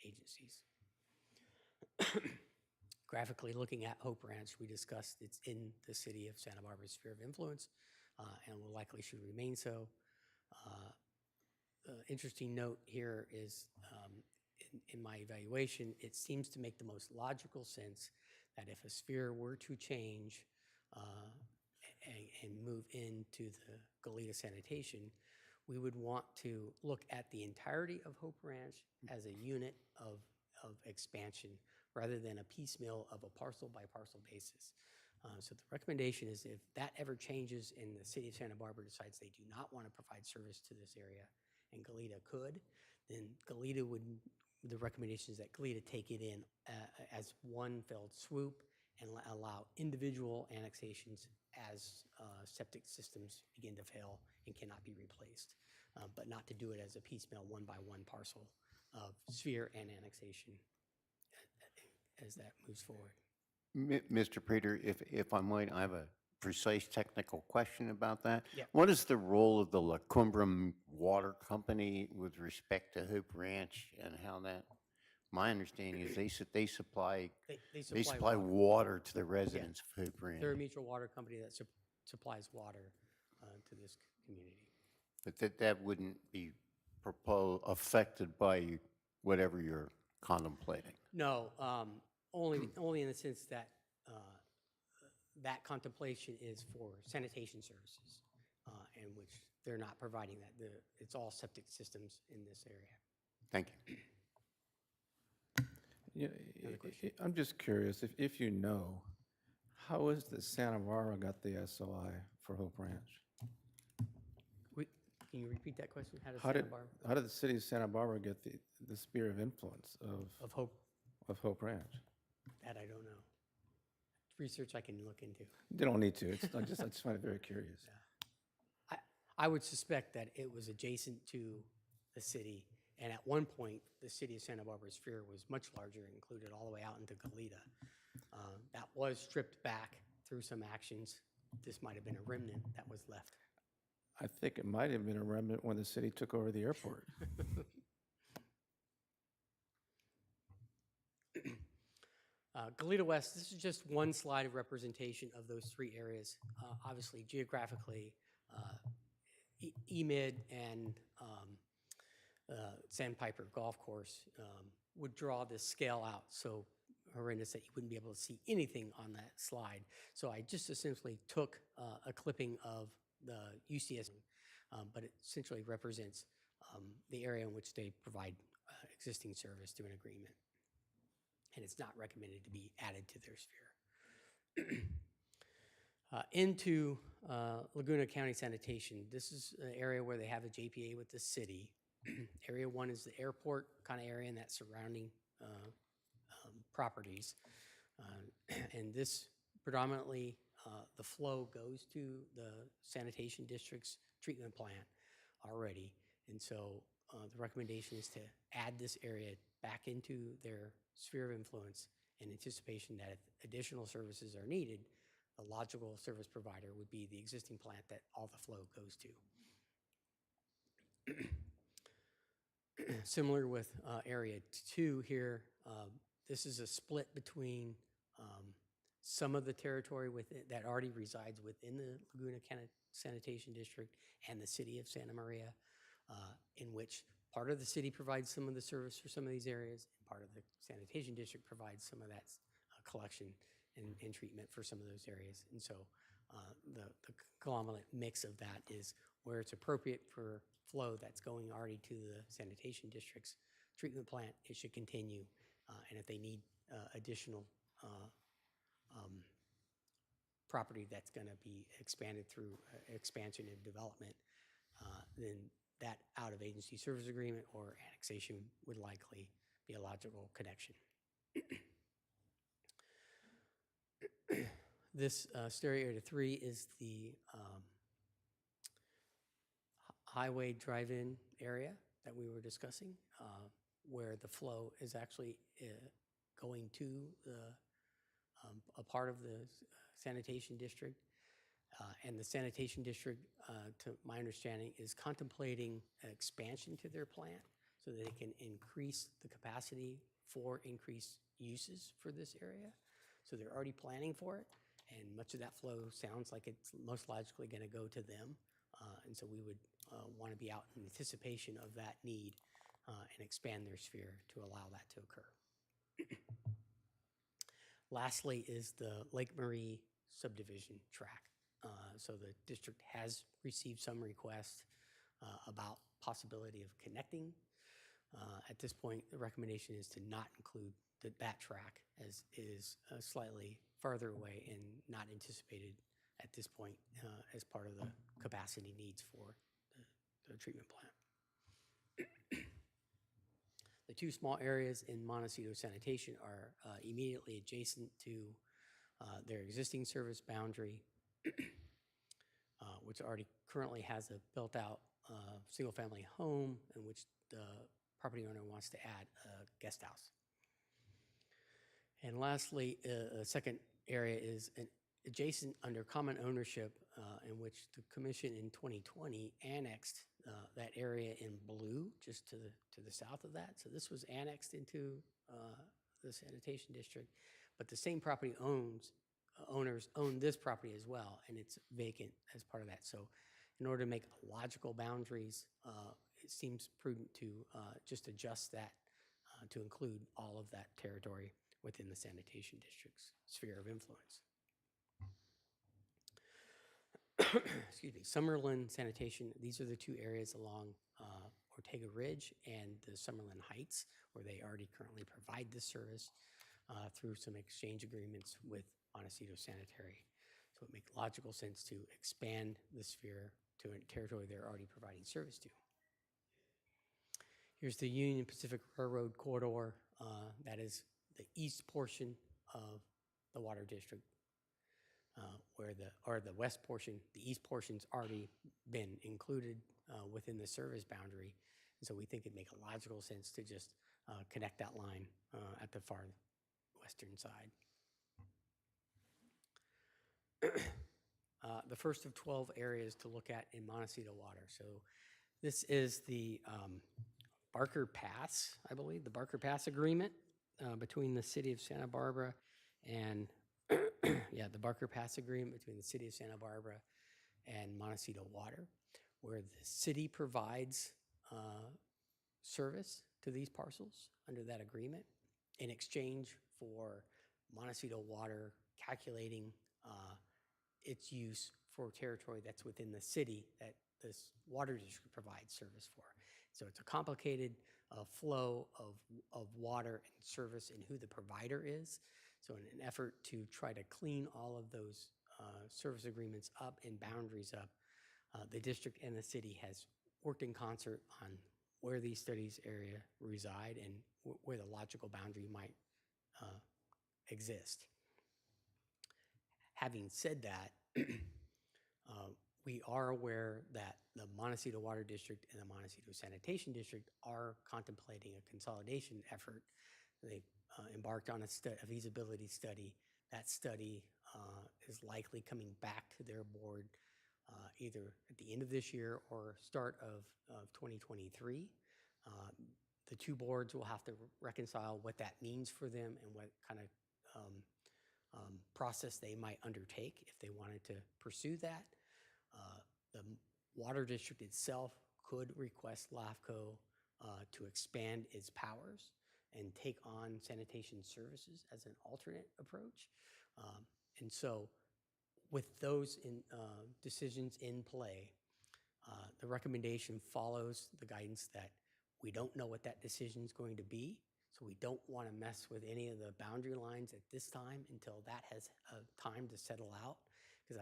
agencies. Graphically looking at Hope Ranch, we discussed it's in the city of Santa Barbara's sphere of influence and will likely should remain so. Interesting note here is in my evaluation, it seems to make the most logical sense that if a sphere were to change and move into the Goleta Sanitation, we would want to look at the entirety of Hope Ranch as a unit of of expansion rather than a piecemeal of a parcel by parcel basis. So the recommendation is if that ever changes and the city of Santa Barbara decides they do not want to provide service to this area and Goleta could, then Goleta would, the recommendation is that Goleta take it in as one fell swoop and allow individual annexations as septic systems begin to fail and cannot be replaced, but not to do it as a piecemeal one by one parcel of sphere and annexation as that moves forward. Mr. Prater, if I might, I have a precise technical question about that. Yeah. What is the role of the La Cumbre Water Company with respect to Hope Ranch and how that, my understanding is they supply, they supply water to the residents of Hope Ranch. They're a mutual water company that supplies water to this community. But that wouldn't be affected by whatever you're contemplating. No, only in the sense that that contemplation is for sanitation services, in which they're not providing that. It's all septic systems in this area. Thank you. Yeah, I'm just curious, if you know, how is the Santa Barbara got the SOI for Hope Ranch? Can you repeat that question? How did the city of Santa Barbara get the sphere of influence of Hope? Of Hope Ranch? That I don't know. Research I can look into. You don't need to. I just find it very curious. Yeah. I would suspect that it was adjacent to the city, and at one point, the city of Santa Barbara sphere was much larger, included all the way out into Goleta. That was stripped back through some actions. This might have been a remnant that was left. I think it might have been a remnant when the city took over the airport. Goleta West, this is just one slide of representation of those three areas. Obviously, geographically, EMID and Sandpiper Golf Course would draw this scale out so horrendous that you wouldn't be able to see anything on that slide. So I just essentially took a clipping of the UCS, but it essentially represents the area in which they provide existing service through an agreement. And it's not recommended to be added to their sphere. Into Laguna County Sanitation. This is an area where they have a JPA with the city. Area 1 is the airport kind of area and that surrounding properties. And this predominantly, the flow goes to the sanitation district's treatment plant already. And so the recommendation is to add this area back into their sphere of influence in anticipation that if additional services are needed, the logical service provider would be the existing plant that all the flow goes to. Similar with area 2 here, this is a split between some of the territory that already resides within the Laguna County Sanitation District and the city of Santa Maria, in which part of the city provides some of the service for some of these areas, and part of the sanitation district provides some of that collection and treatment for some of those areas. And so the conglomerate mix of that is where it's appropriate for flow that's going already to the sanitation district's treatment plant, it should continue. And if they need additional property that's going to be expanded through expansion and development, then that out-of-agency service agreement or annexation would likely be a logical connection. This stereo area 3 is the highway drive-in area that we were discussing, where the flow is actually going to a part of the sanitation district. And the sanitation district, to my understanding, is contemplating an expansion to their plant so that they can increase the capacity for increased uses for this area. So they're already planning for it, and much of that flow sounds like it's most logically going to go to them. And so we would want to be out in anticipation of that need and expand their sphere to allow that to occur. Lastly is the Lake Marie subdivision tract. So the district has received some requests about possibility of connecting At this point, the recommendation is to not include that track, as it is slightly farther away and not anticipated at this point as part of the capacity needs for the treatment plant. The two small areas in Montecito Sanitation are immediately adjacent to their existing service boundary, which already currently has a built-out single-family home in which the property owner wants to add a guest house. And lastly, a second area is an adjacent under common ownership in which the commission in 2020 annexed that area in blue just to the south of that. So this was annexed into the sanitation district, but the same property owners own this property as well, and it's vacant as part of that. So in order to make logical boundaries, it seems prudent to just adjust that to include all of that territory within the sanitation district's sphere of influence. Excuse me, Summerlin Sanitation, these are the two areas along Ortega Ridge and the Summerlin Heights, where they already currently provide this service through some exchange agreements with Montecito Sanitary. So it makes logical sense to expand the sphere to a territory they're already providing service to. Here's the Union Pacific Railroad corridor. That is the east portion of the water district, where the west portion, the east portion's already been included within the service boundary. And so we think it'd make a logical sense to just connect that line at the far western side. The first of 12 areas to look at in Montecito water. So this is the Barker Pass, I believe, the Barker Pass Agreement between the city of Santa Barbara and, yeah, the Barker Pass Agreement between the city of Santa Barbara and Montecito Water, where the city provides service to these parcels under that agreement in exchange for Montecito Water calculating its use for territory that's within the city that this water district provides service for. So it's a complicated flow of water and service and who the provider is. So in an effort to try to clean all of those service agreements up and boundaries up, the district and the city has worked in concert on where these studies area reside and where the logical boundary might exist. Having said that, we are aware that the Montecito Water District and the Montecito Sanitation District are contemplating a consolidation effort. They've embarked on a feasibility study. That study is likely coming back to their board either at the end of this year or start of 2023. The two boards will have to reconcile what that means for them and what kind of process they might undertake if they wanted to pursue that. The water district itself could request LAFCO to expand its powers and take on sanitation services as an alternate approach. And so with those decisions in play, the recommendation follows the guidance that we don't know what that decision is going to be. So we don't want to mess with any of the boundary lines at this time until that has time to settle out. Because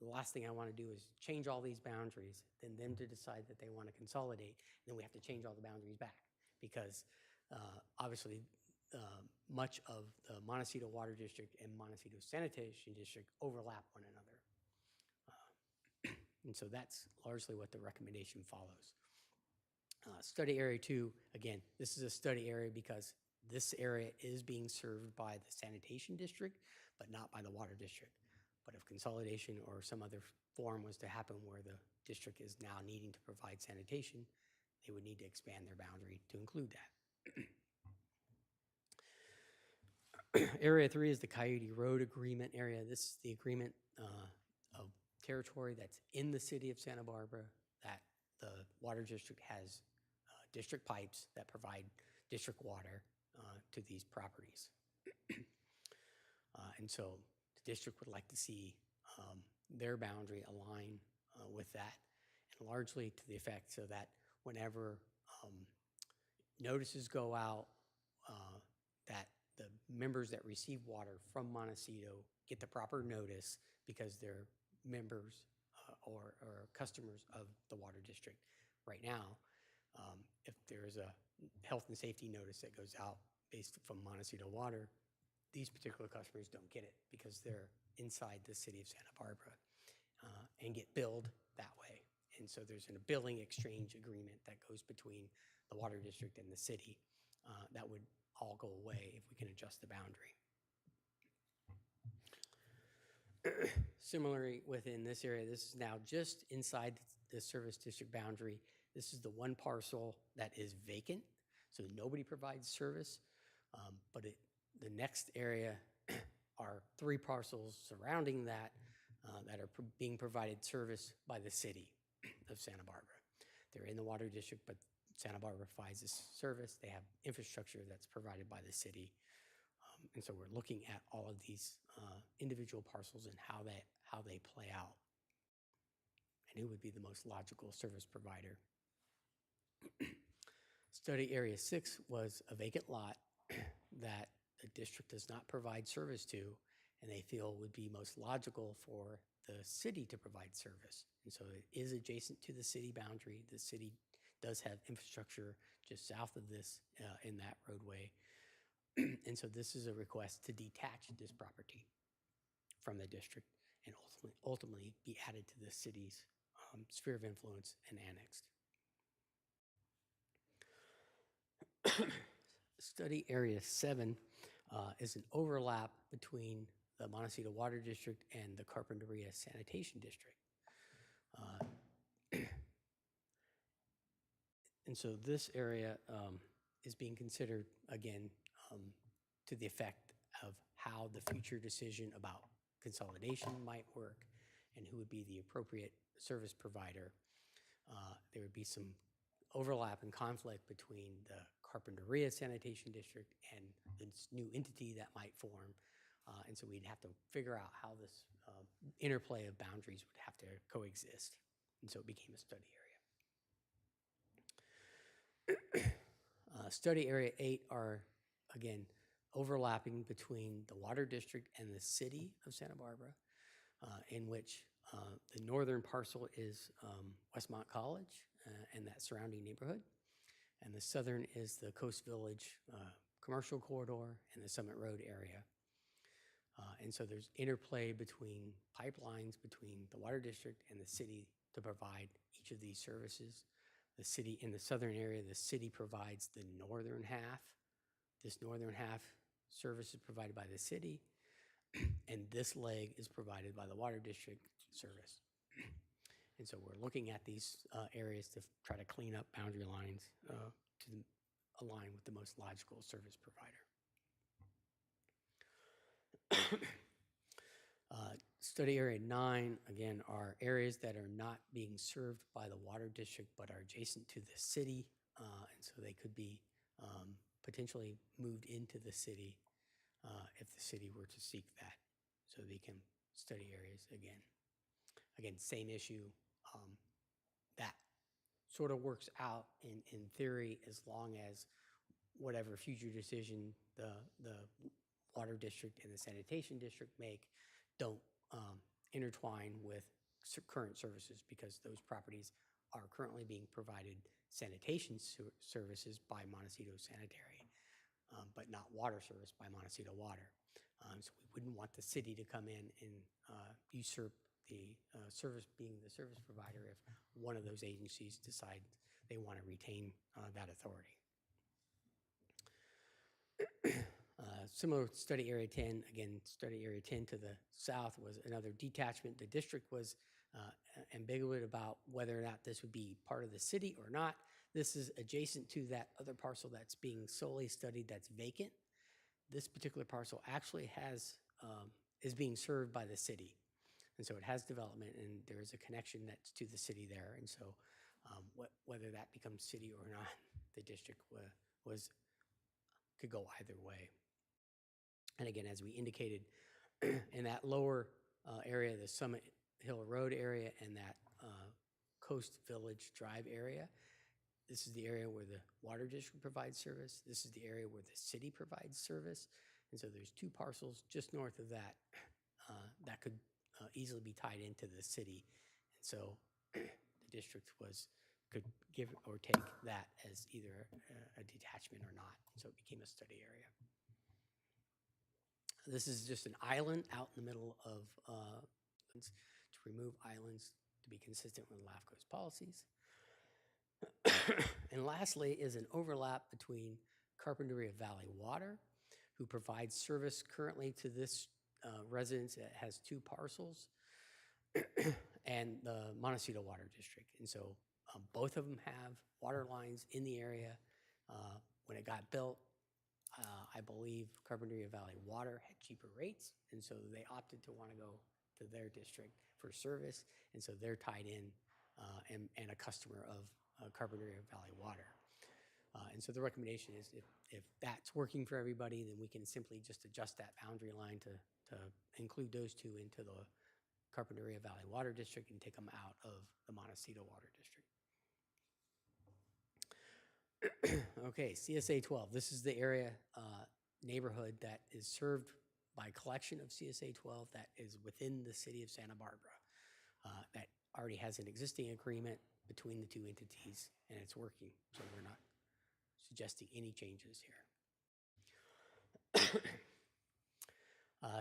the last thing I want to do is change all these boundaries, then them to decide that they want to consolidate, and then we have to change all the boundaries back. Because obviously much of the Montecito Water District and Montecito Sanitation District overlap one another. And so that's largely what the recommendation follows. Study area 2, again, this is a study area because this area is being served by the sanitation district, but not by the water district. But if consolidation or some other form was to happen where the district is now needing to provide sanitation, they would need to expand their boundary to include that. Area 3 is the Coyote Road Agreement area. This is the agreement of territory that's in the city of Santa Barbara that the water district has district pipes that provide district water to these properties. And so the district would like to see their boundary align with that, and largely to the effect so that whenever notices go out that the members that receive water from Montecito get the proper notice because they're members or customers of the water district. Right now, if there's a health and safety notice that goes out based from Montecito Water, these particular customers don't get it because they're inside the city of Santa Barbara and get billed that way. And so there's a billing exchange agreement that goes between the water district and the city that would all go away if we can adjust the boundary. Similarly, within this area, this is now just inside the service district boundary. This is the one parcel that is vacant, so nobody provides service. But the next area are 3 parcels surrounding that that are being provided service by the city of Santa Barbara. They're in the water district, but Santa Barbara provides this service. They have infrastructure that's provided by the city. And so we're looking at all of these individual parcels and how they play out and who would be the most logical service provider. Study Area 6 was a vacant lot that the district does not provide service to, and they feel would be most logical for the city to provide service. And so it is adjacent to the city boundary. The city does have infrastructure just south of this in that roadway. And so this is a request to detach this property from the district and ultimately be added to the city's sphere of influence and annexed. Study Area 7 is an overlap between the Montecito Water District and the Carpinteria Sanitation District. And so this area is being considered, again, to the effect of how the future decision about consolidation might work and who would be the appropriate service provider. There would be some overlap and conflict between the Carpinteria Sanitation District and this new entity that might form. And so we'd have to figure out how this interplay of boundaries would have to coexist. And so it became a study area. Study Area 8 are, again, overlapping between the water district and the city of Santa Barbara, in which the northern parcel is Westmont College and that surrounding neighborhood. And the southern is the Coast Village commercial corridor and the Summit Road area. And so there's interplay between pipelines between the water district and the city to provide each of these services. The city, in the southern area, the city provides the northern half. This northern half service is provided by the city, and this leg is provided by the water district service. And so we're looking at these areas to try to clean up boundary lines to align with the most logical service provider. Study Area 9, again, are areas that are not being served by the water district but are adjacent to the city, and so they could be potentially moved into the city if the city were to seek that. So they can study areas again. Again, same issue. That sort of works out in theory as long as whatever future decision the water district and the sanitation district make don't intertwine with current services, because those properties are currently being provided sanitation services by Montecito Sanitary, but not water service by Montecito Water. So we wouldn't want the city to come in and usurp the service, being the service provider, if one of those agencies decide they want to retain that authority. Similar with Study Area 10, again, Study Area 10 to the south was another detachment. The district was ambiguous about whether or not this would be part of the city or not. This is adjacent to that other parcel that's being solely studied that's vacant. This particular parcel actually has is being served by the city. And so it has development, and there is a connection that's to the city there. And so whether that becomes city or not, the district could go either way. And again, as we indicated, in that lower area, the Summit Hill Road area and that Coast Village Drive area, This is the area where the water district provides service. This is the area where the city provides service. And so there's two parcels just north of that that could easily be tied into the city. And so the district could give or take that as either a detachment or not. So it became a study area. This is just an island out in the middle of to remove islands to be consistent with LAFCO's policies. And lastly is an overlap between Carpinteria Valley Water, who provides service currently to this residence that has two parcels, and the Montecito Water District. And so both of them have water lines in the area. When it got built, I believe Carpinteria Valley Water had cheaper rates, and so they opted to want to go to their district for service, and so they're tied in and a customer of Carpinteria Valley Water. And so the recommendation is if that's working for everybody, then we can simply just adjust that boundary line to include those two into the Carpinteria Valley Water District and take them out of the Montecito Water District. Okay, CSA 12. This is the area, neighborhood that is served by a collection of CSA 12 that is within the city of Santa Barbara. That already has an existing agreement between the two entities, and it's working. So we're not suggesting any changes here.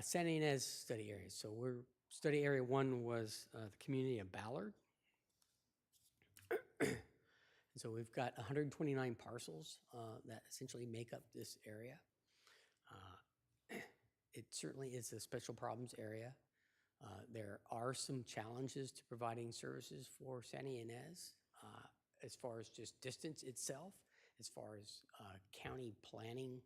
Santa Ynez study areas. So study area 1 was the community of Ballard. And so we've got 129 parcels that essentially make up this area. It certainly is a special problems area. There are some challenges to providing services for Santa Ynez as far as just distance itself, as far as county planning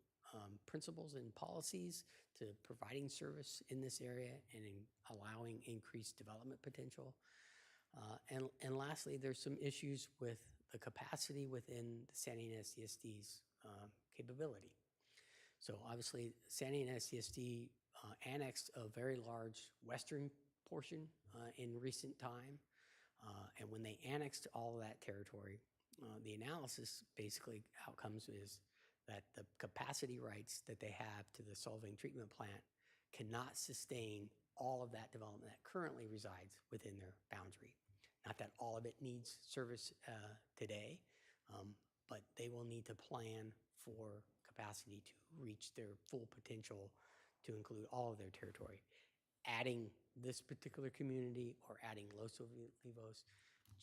principles and policies to providing service in this area and in allowing increased development potential. And lastly, there's some issues with the capacity within the Santa Ynez CSD's capability. So obviously, Santa Ynez CSD annexed a very large western portion in recent time. And when they annexed all of that territory, the analysis basically outcomes is that the capacity rights that they have to the solving treatment plant cannot sustain all of that development that currently resides within their boundary. Not that all of it needs service today, but they will need to plan for capacity to reach their full potential to include all of their territory. Adding this particular community or adding Los Olivos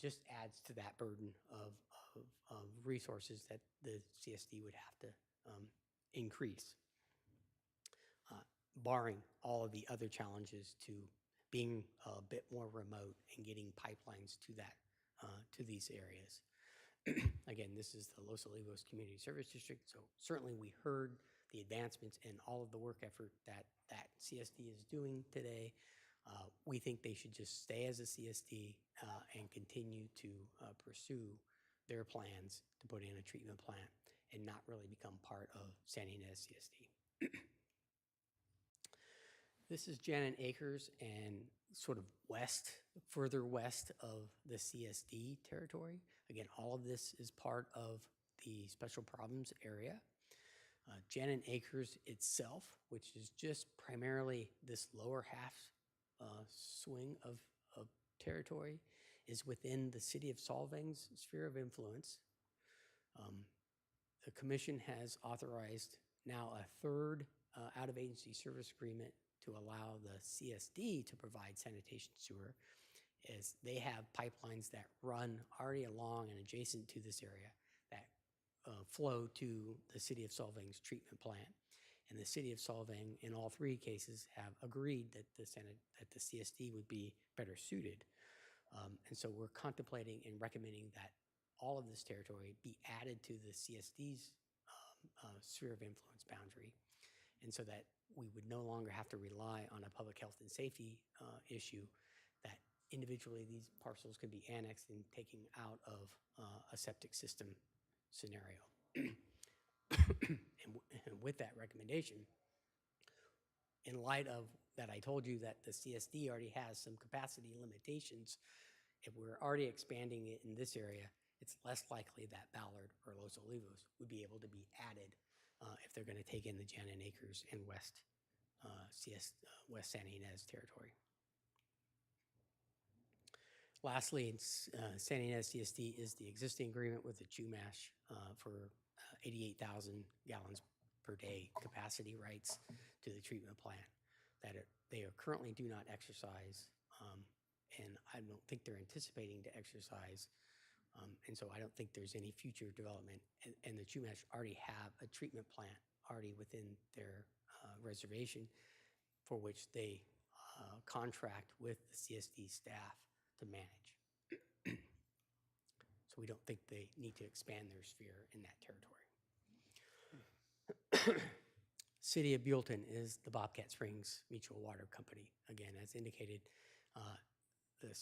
just adds to that burden of resources that the CSD would have to increase, barring all of the other challenges to being a bit more remote and getting pipelines to that to these areas. Again, this is the Los Olivos Community Service District, so certainly we heard the advancements and all of the work effort that CSD is doing today. We think they should just stay as a CSD and continue to pursue their plans to put in a treatment plant and not really become part of Santa Ynez CSD. This is Janet Acres and sort of further west of the CSD territory. Again, all of this is part of the special problems area. Janet Acres itself, which is just primarily this lower half swing of territory, is within the city of Solvang's sphere of influence. The commission has authorized now a third out-of-agency service agreement to allow the CSD to provide sanitation sewer, as they have pipelines that run already along and adjacent to this area that flow to the city of Solvang's treatment plant. And the city of Solvang, in all three cases, have agreed that the CSD would be better suited. And so we're contemplating and recommending that all of this territory be added to the CSD's sphere of influence boundary, and so that we would no longer have to rely on a public health and safety issue, that individually these parcels could be annexed and taken out of a septic system scenario. And with that recommendation, in light of that, I told you that the CSD already has some capacity limitations. If we're already expanding it in this area, it's less likely that Ballard or Los Olivos would be able to be added if they're going to take in the Janet Acres and West West San Ynez territory. Lastly, San Ynez CSD is the existing agreement with the Chumash for 88,000 gallons per day capacity rights to the treatment plant that they currently do not exercise, and I don't think they're anticipating to exercise, and so I don't think there's any future development. And the Chumash already have a treatment plant already within their reservation for which they contract with the CSD staff to manage. So we don't think they need to expand their sphere in that territory. City of Buellton is the Bobcat Springs Mutual Water Company. Again, as indicated, the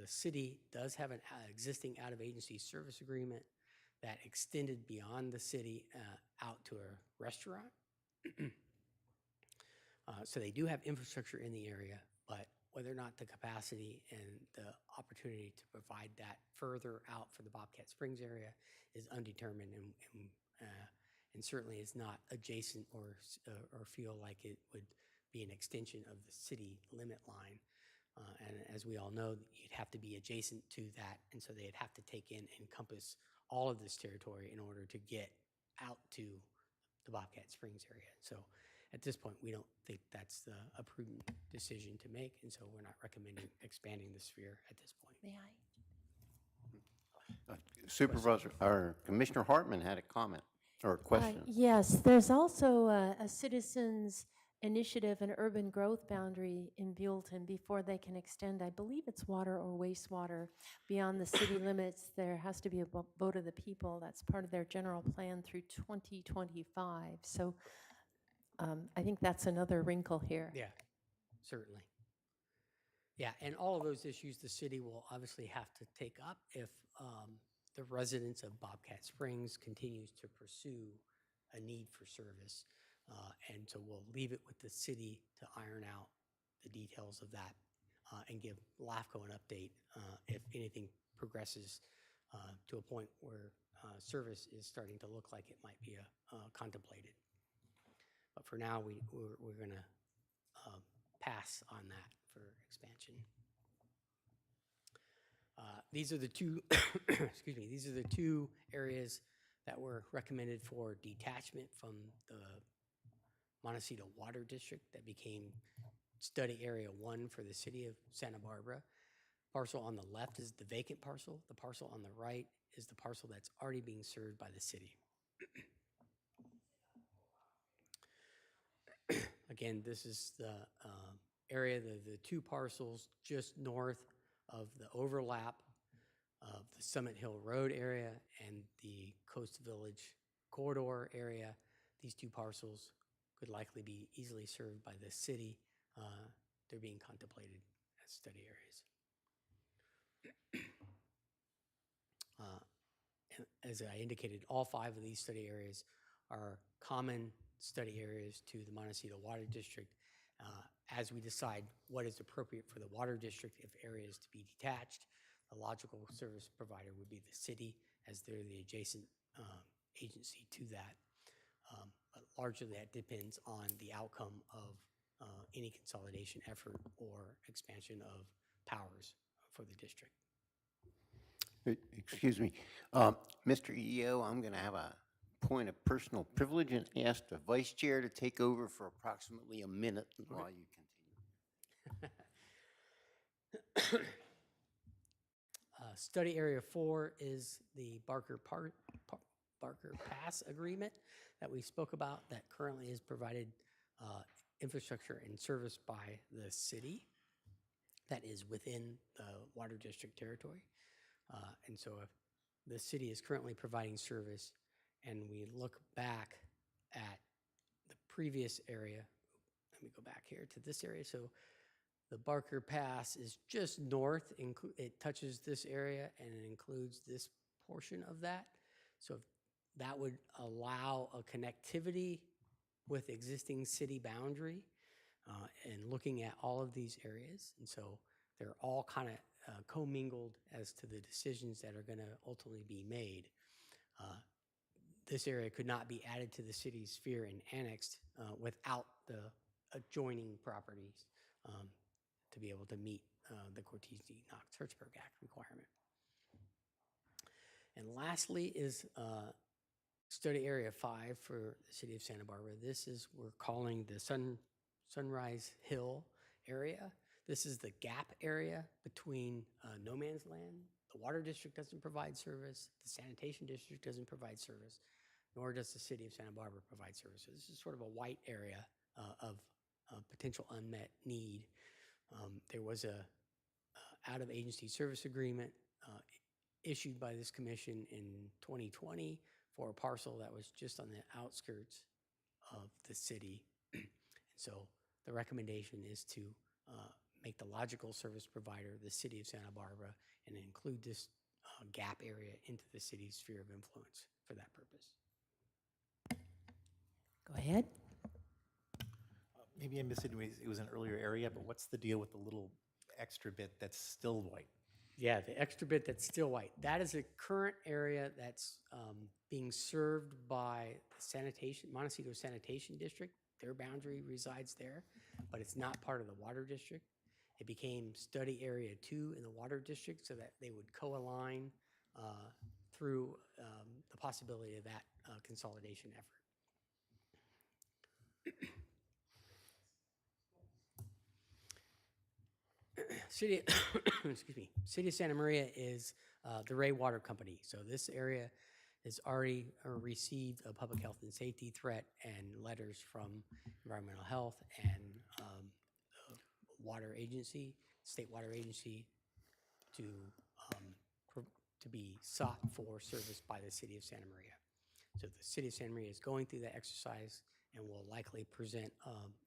city does have an existing out-of-agency service agreement that extended beyond the city out to a restaurant. So they do have infrastructure in the area, but whether or not the capacity and the opportunity to provide that further out for the Bobcat Springs area is undetermined, and certainly is not adjacent or feel like it would be an extension of the city limit line. And as we all know, you'd have to be adjacent to that, and so they'd have to take in, encompass all of this territory in order to get out to the Bobcat Springs area. So at this point, we don't think that's a prudent decision to make, and so we're not recommending expanding the sphere at this point. May I? Supervisor, or Commissioner Hartman had a comment or a question. Yes, there's also a citizens' initiative and urban growth boundary in Buellton before they can extend, I believe it's water or wastewater, beyond the city limits. There has to be a vote of the people. That's part of their general plan through 2025. So I think that's another wrinkle here. Yeah, certainly. Yeah, and all of those issues the city will obviously have to take up if the residents of Bobcat Springs continues to pursue a need for service. And so we'll leave it with the city to iron out the details of that and give LAFCO an update if anything progresses to a point where service is starting to look like it might be contemplated. But for now, we're going to pass on that for expansion. These are the two, excuse me, these are the two areas that were recommended for detachment from the Montecito Water District that became Study Area 1 for the city of Santa Barbara. Parcel on the left is the vacant parcel. The parcel on the right is the parcel that's already being served by the city. Again, this is the area, the two parcels just north of the overlap of the Summit Hill Road area and the Coast Village corridor area. These two parcels could likely be easily served by the city. They're being contemplated as study areas. As I indicated, all 5 of these study areas are common study areas to the Montecito Water District. As we decide what is appropriate for the water district, if areas to be detached, the logical service provider would be the city, as they're the adjacent agency to that. But largely that depends on the outcome of any consolidation effort or expansion of powers for the district. Excuse me. Mr. EO, I'm going to have a point of personal privilege and ask the vice chair to take over for approximately a minute while you continue. Study Area 4 is the Barker Pass agreement that we spoke about that currently is provided infrastructure and service by the city that is within the water district territory. And so if the city is currently providing service and we look back at the previous area, let me go back here to this area. So the Barker Pass is just north, it touches this area and it includes this portion of that. So that would allow a connectivity with existing city boundary and looking at all of these areas. And so they're all kind of commingled as to the decisions that are going to ultimately be made. This area could not be added to the city's sphere and annexed without the adjoining properties to be able to meet the Cortese-Knox-Hertzberg Act requirement. And lastly is study area 5 for the city of Santa Barbara. This is, we're calling the Sunrise Hill area. This is the gap area between no man's land. The water district doesn't provide service. The sanitation district doesn't provide service, nor does the city of Santa Barbara provide services. This is sort of a white area of potential unmet need. There was a out-of-agency service agreement issued by this commission in 2020 for a parcel that was just on the outskirts of the city. And so the recommendation is to make the logical service provider the city of Santa Barbara and include this gap area into the city's sphere of influence for that purpose. Go ahead. Maybe I missed it, it was an earlier area, but what's the deal with the little extra bit that's still white? Yeah, the extra bit that's still white. That is a current area that's being served by the sanitation, Montecito Sanitation District. Their boundary resides there, but it's not part of the water district. It became study area 2 in the water district so that they would co-align through the possibility of that consolidation effort. City, excuse me, City of Santa Maria is the Ray Water Company. So this area has already received a public health and safety threat and letters from environmental health and water agency, state water agency, to be sought for service by the City of Santa Maria. So the City of Santa Maria is going through that exercise and will likely present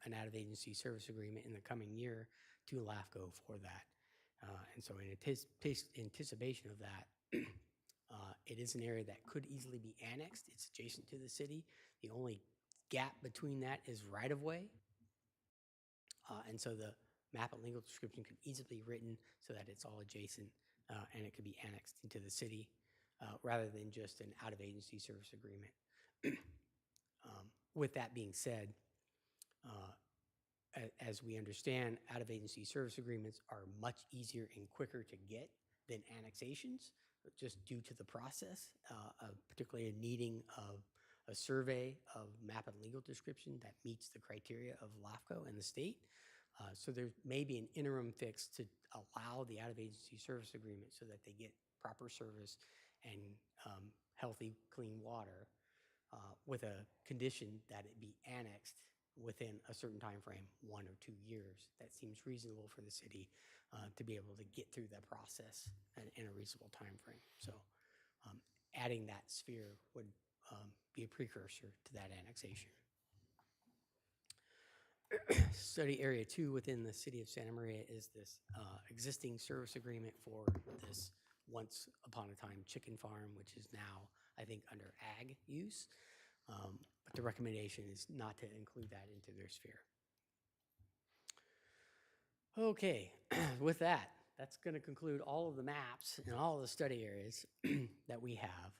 an out-of-agency service agreement in the coming year to Lavco for that. And so in anticipation of that, it is an area that could easily be annexed. It's adjacent to the city. The only gap between that is right-of-way. And so the map and legal description could easily be written so that it's all adjacent and it could be annexed into the city rather than just an out-of-agency service agreement. With that being said, as we understand, out-of-agency service agreements are much easier and quicker to get than annexations, just due to the process, particularly a needing of a survey of map and legal description that meets the criteria of LAFCO and the state. So there may be an interim fix to allow the out-of-agency service agreement so that they get proper service and healthy, clean water with a condition that it be annexed within a certain time frame, 1 or 2 years. That seems reasonable for the city to be able to get through that process in a reasonable time frame. So adding that sphere would be a precursor to that annexation. Study area 2 within the city of Santa Maria is this existing service agreement for this once upon a time chicken farm, which is now, I think, under ag use. But the recommendation is not to include that into their sphere. Okay, with that, that's going to conclude all of the maps and all of the study areas that we have.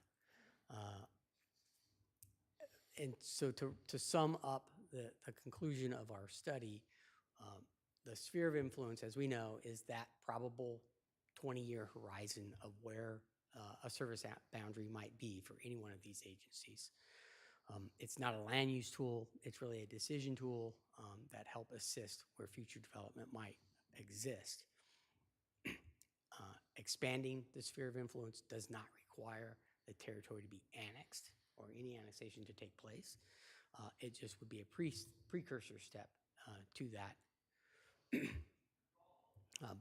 And so to sum up the conclusion of our study, the sphere of influence, as we know, is that probable 20-year horizon of where a service boundary might be for any one of these agencies. It's not a land use tool, it's really a decision tool that help assist where future development might exist. Expanding the sphere of influence does not require the territory to be annexed or any annexation to take place. It just would be a precursor step to that.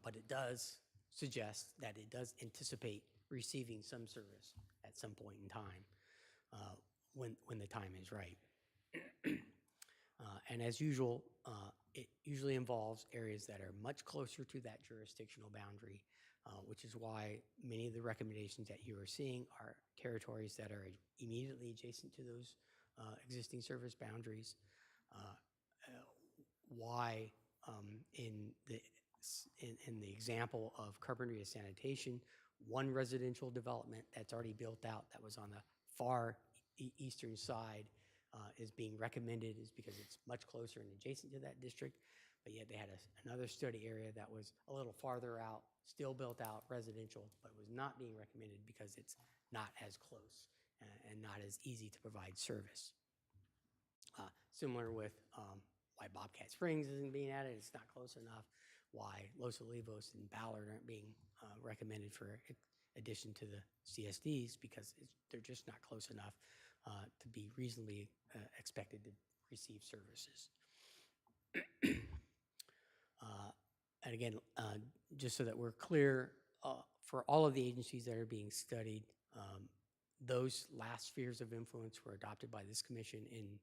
But it does suggest that it does anticipate receiving some service at some point in time when the time is right. And as usual, it usually involves areas that are much closer to that jurisdictional boundary, which is why many of the recommendations that you are seeing are territories that are immediately adjacent to those existing service boundaries. Why in the In the example of Carpinteria Sanitation, one residential development that's already built out that was on the far eastern side is being recommended is because it's much closer and adjacent to that district, but yet they had another study area that was a little farther out, still built out residential, but was not being recommended because it's not as close and not as easy to provide service. Similar with why Bobcat Springs isn't being added, it's not close enough, why Los Olivos and Ballard aren't being recommended for addition to the CSDs because they're just not close enough to be reasonably expected to receive services. And again, just so that we're clear, for all of the agencies that are being studied, those last spheres of influence were adopted by this commission in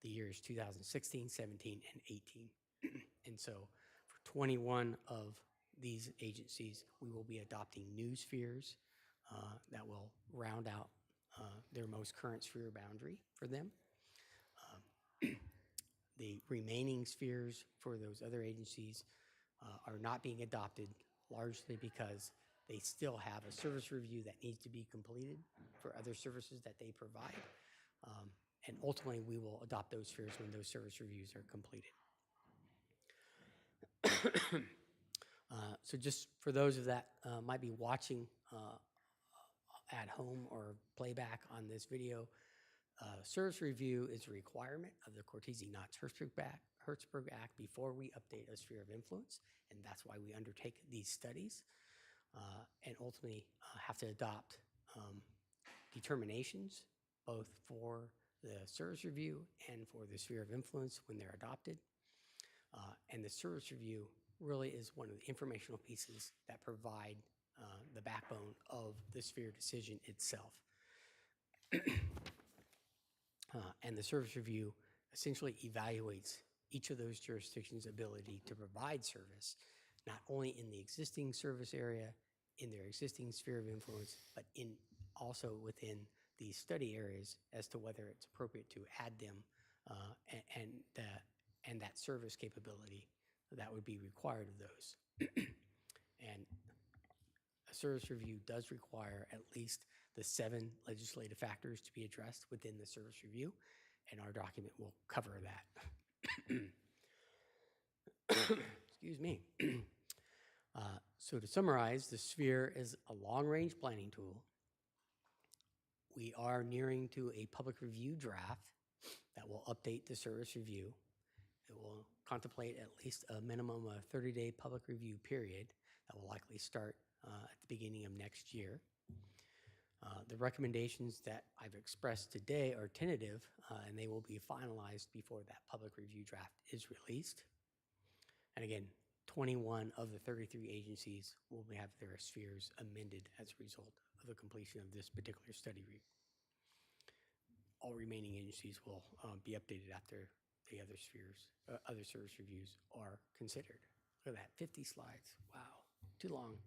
the years 2016, 17, and 18. And so for 21 of these agencies, we will be adopting new spheres that will round out their most current sphere boundary for them. The remaining spheres for those other agencies are not being adopted largely because they still have a service review that needs to be completed for other services that they provide. And ultimately, we will adopt those spheres when those service reviews are completed. So just for those of that might be watching at home or playback on this video, service review is a requirement of the Cortese-Knox-Hertzberg Act before we update a sphere of influence, and that's why we undertake these studies and ultimately have to adopt determinations both for the service review and for the sphere of influence when they're adopted. And the service review really is one of the informational pieces that provide the backbone of the sphere decision itself. And the service review essentially evaluates each of those jurisdictions' ability to provide service, not only in the existing service area, in their existing sphere of influence, but also within these study areas as to whether it's appropriate to add them and that service capability that would be required of those. And a service review does require at least the 7 legislative factors to be addressed within the service review, and our document will cover that. Excuse me. So to summarize, the sphere is a long-range planning tool. We are nearing to a public review draft that will update the service review. It will contemplate at least a minimum of 30-day public review period that will likely start at the beginning of next year. The recommendations that I've expressed today are tentative, and they will be finalized before that public review draft is released. And again, 21 of the 33 agencies will have their spheres amended as a result of the completion of this particular study. All remaining agencies will be updated after the other spheres, other service reviews are considered. Look at that, 50 slides. Wow, too long.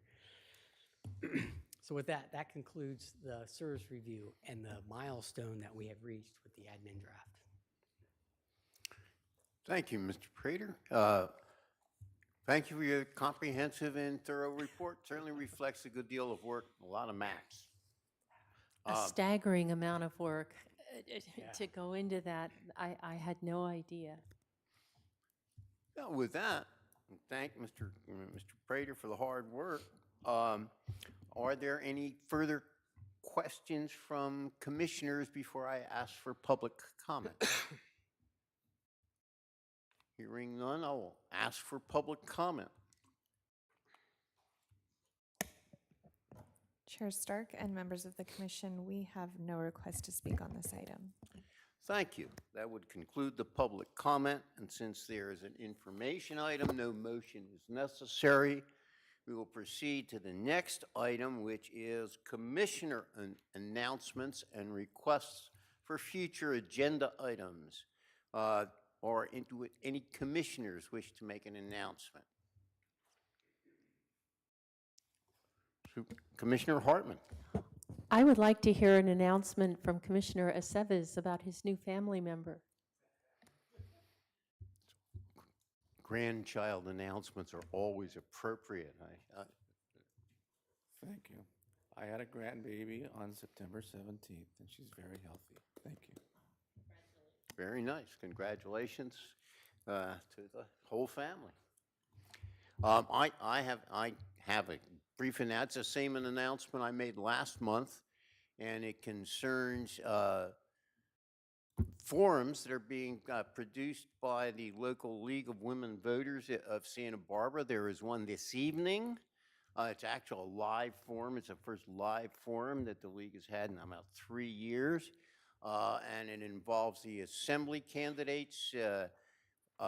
So with that, that concludes the service review and the milestone that we have reached with the admin draft. Thank you, Mr. Prater. Thank you for your comprehensive and thorough report. Certainly reflects a good deal of work, a lot of maps. A staggering amount of work to go into that. I had no idea. Now, with that, thank Mr. Prater for the hard work. Are there any further questions from commissioners before I ask for public comment? Hearing none, I will ask for public comment. Chair Stark and members of the commission, we have no request to speak on this item. Thank you. That would conclude the public comment, and since there is an information item, no motion is necessary. We will proceed to the next item, which is commissioner announcements and requests for future agenda items. Or into any commissioners wish to make an announcement. So, Commissioner Hartman. I would like to hear an announcement from Commissioner Aceves about his new family member. grandchild announcements are always appropriate. Thank you. I had a grandbaby on September 17th, and she's very healthy. Thank you. Very nice. Congratulations to the whole family. I have a brief announcement. It's the same an announcement I made last month, and it concerns forums that are being produced by the local League of Women Voters of Santa Barbara. There is one this evening. It's actually a live forum. It's the first live forum that the League has had in about 3 years. And it involves the assembly candidates,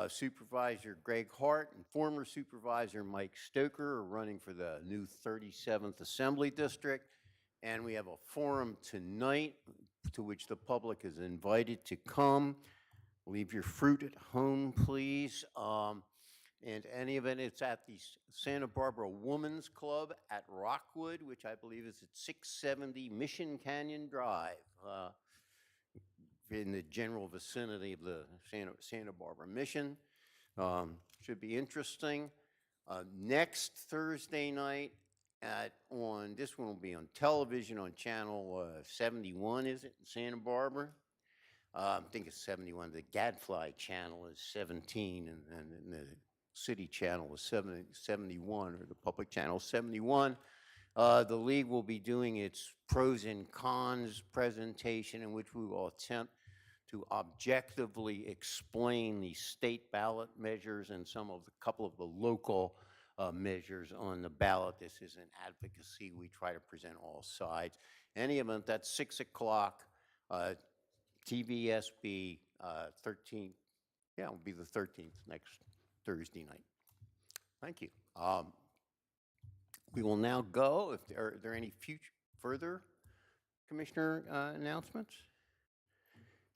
Supervisor Greg Hart and former Supervisor Mike Stoker are running for the new 37th Assembly District. And we have a forum tonight to which the public is invited to come. Leave your fruit at home, please. And any of it's at the Santa Barbara Women's Club at Rockwood, which I believe is at 670 Mission Canyon Drive, in the general vicinity of the Santa Barbara Mission. Should be interesting. Next Thursday night this one will be on television on channel 71, is it, in Santa Barbara? I think it's 71. The Gadfly channel is 17, and the city channel is 71, or the public channel 71. The League will be doing its pros and cons presentation, in which we will attempt to objectively explain the state ballot measures and couple of the local measures on the ballot. This is an advocacy. We try to present all sides. Any event, that's 6 o'clock, TVSB 13th. Yeah, it'll be the 13th, next Thursday night. Thank you. We will now go. Are there any further commissioner announcements?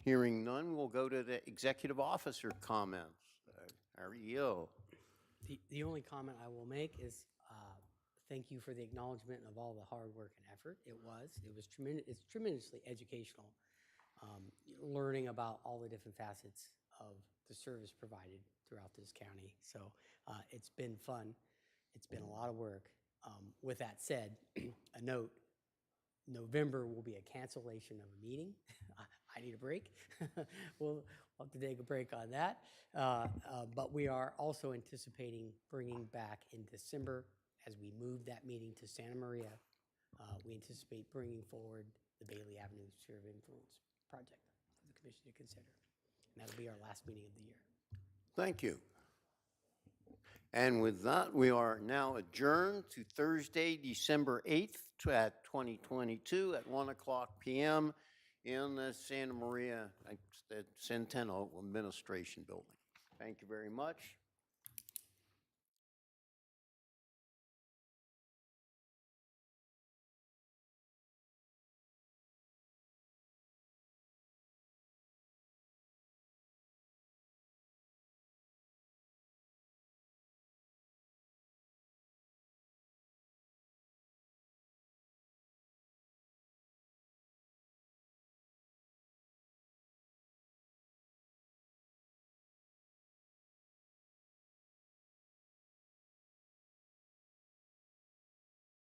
Hearing none, we'll go to the executive officer comments. Our EO. The only comment I will make is thank you for the acknowledgement of all the hard work and effort. It's tremendously educational, learning about all the different facets of the service provided throughout this county. So it's been fun. It's been a lot of work. With that said, a note, November will be a cancellation of a meeting. I need a break. We'll have to take a break on that. But we are also anticipating bringing back in December, as we move that meeting to Santa Maria, we anticipate bringing forward the Bailey Avenue Sphere of Influence project for the commission to consider. And that'll be our last meeting of the year. Thank you. And with that, we are now adjourned to Thursday, December 8th at 2022 at 1 o'clock p.m. in the Santa Maria Centennial Administration Building. Thank you very much.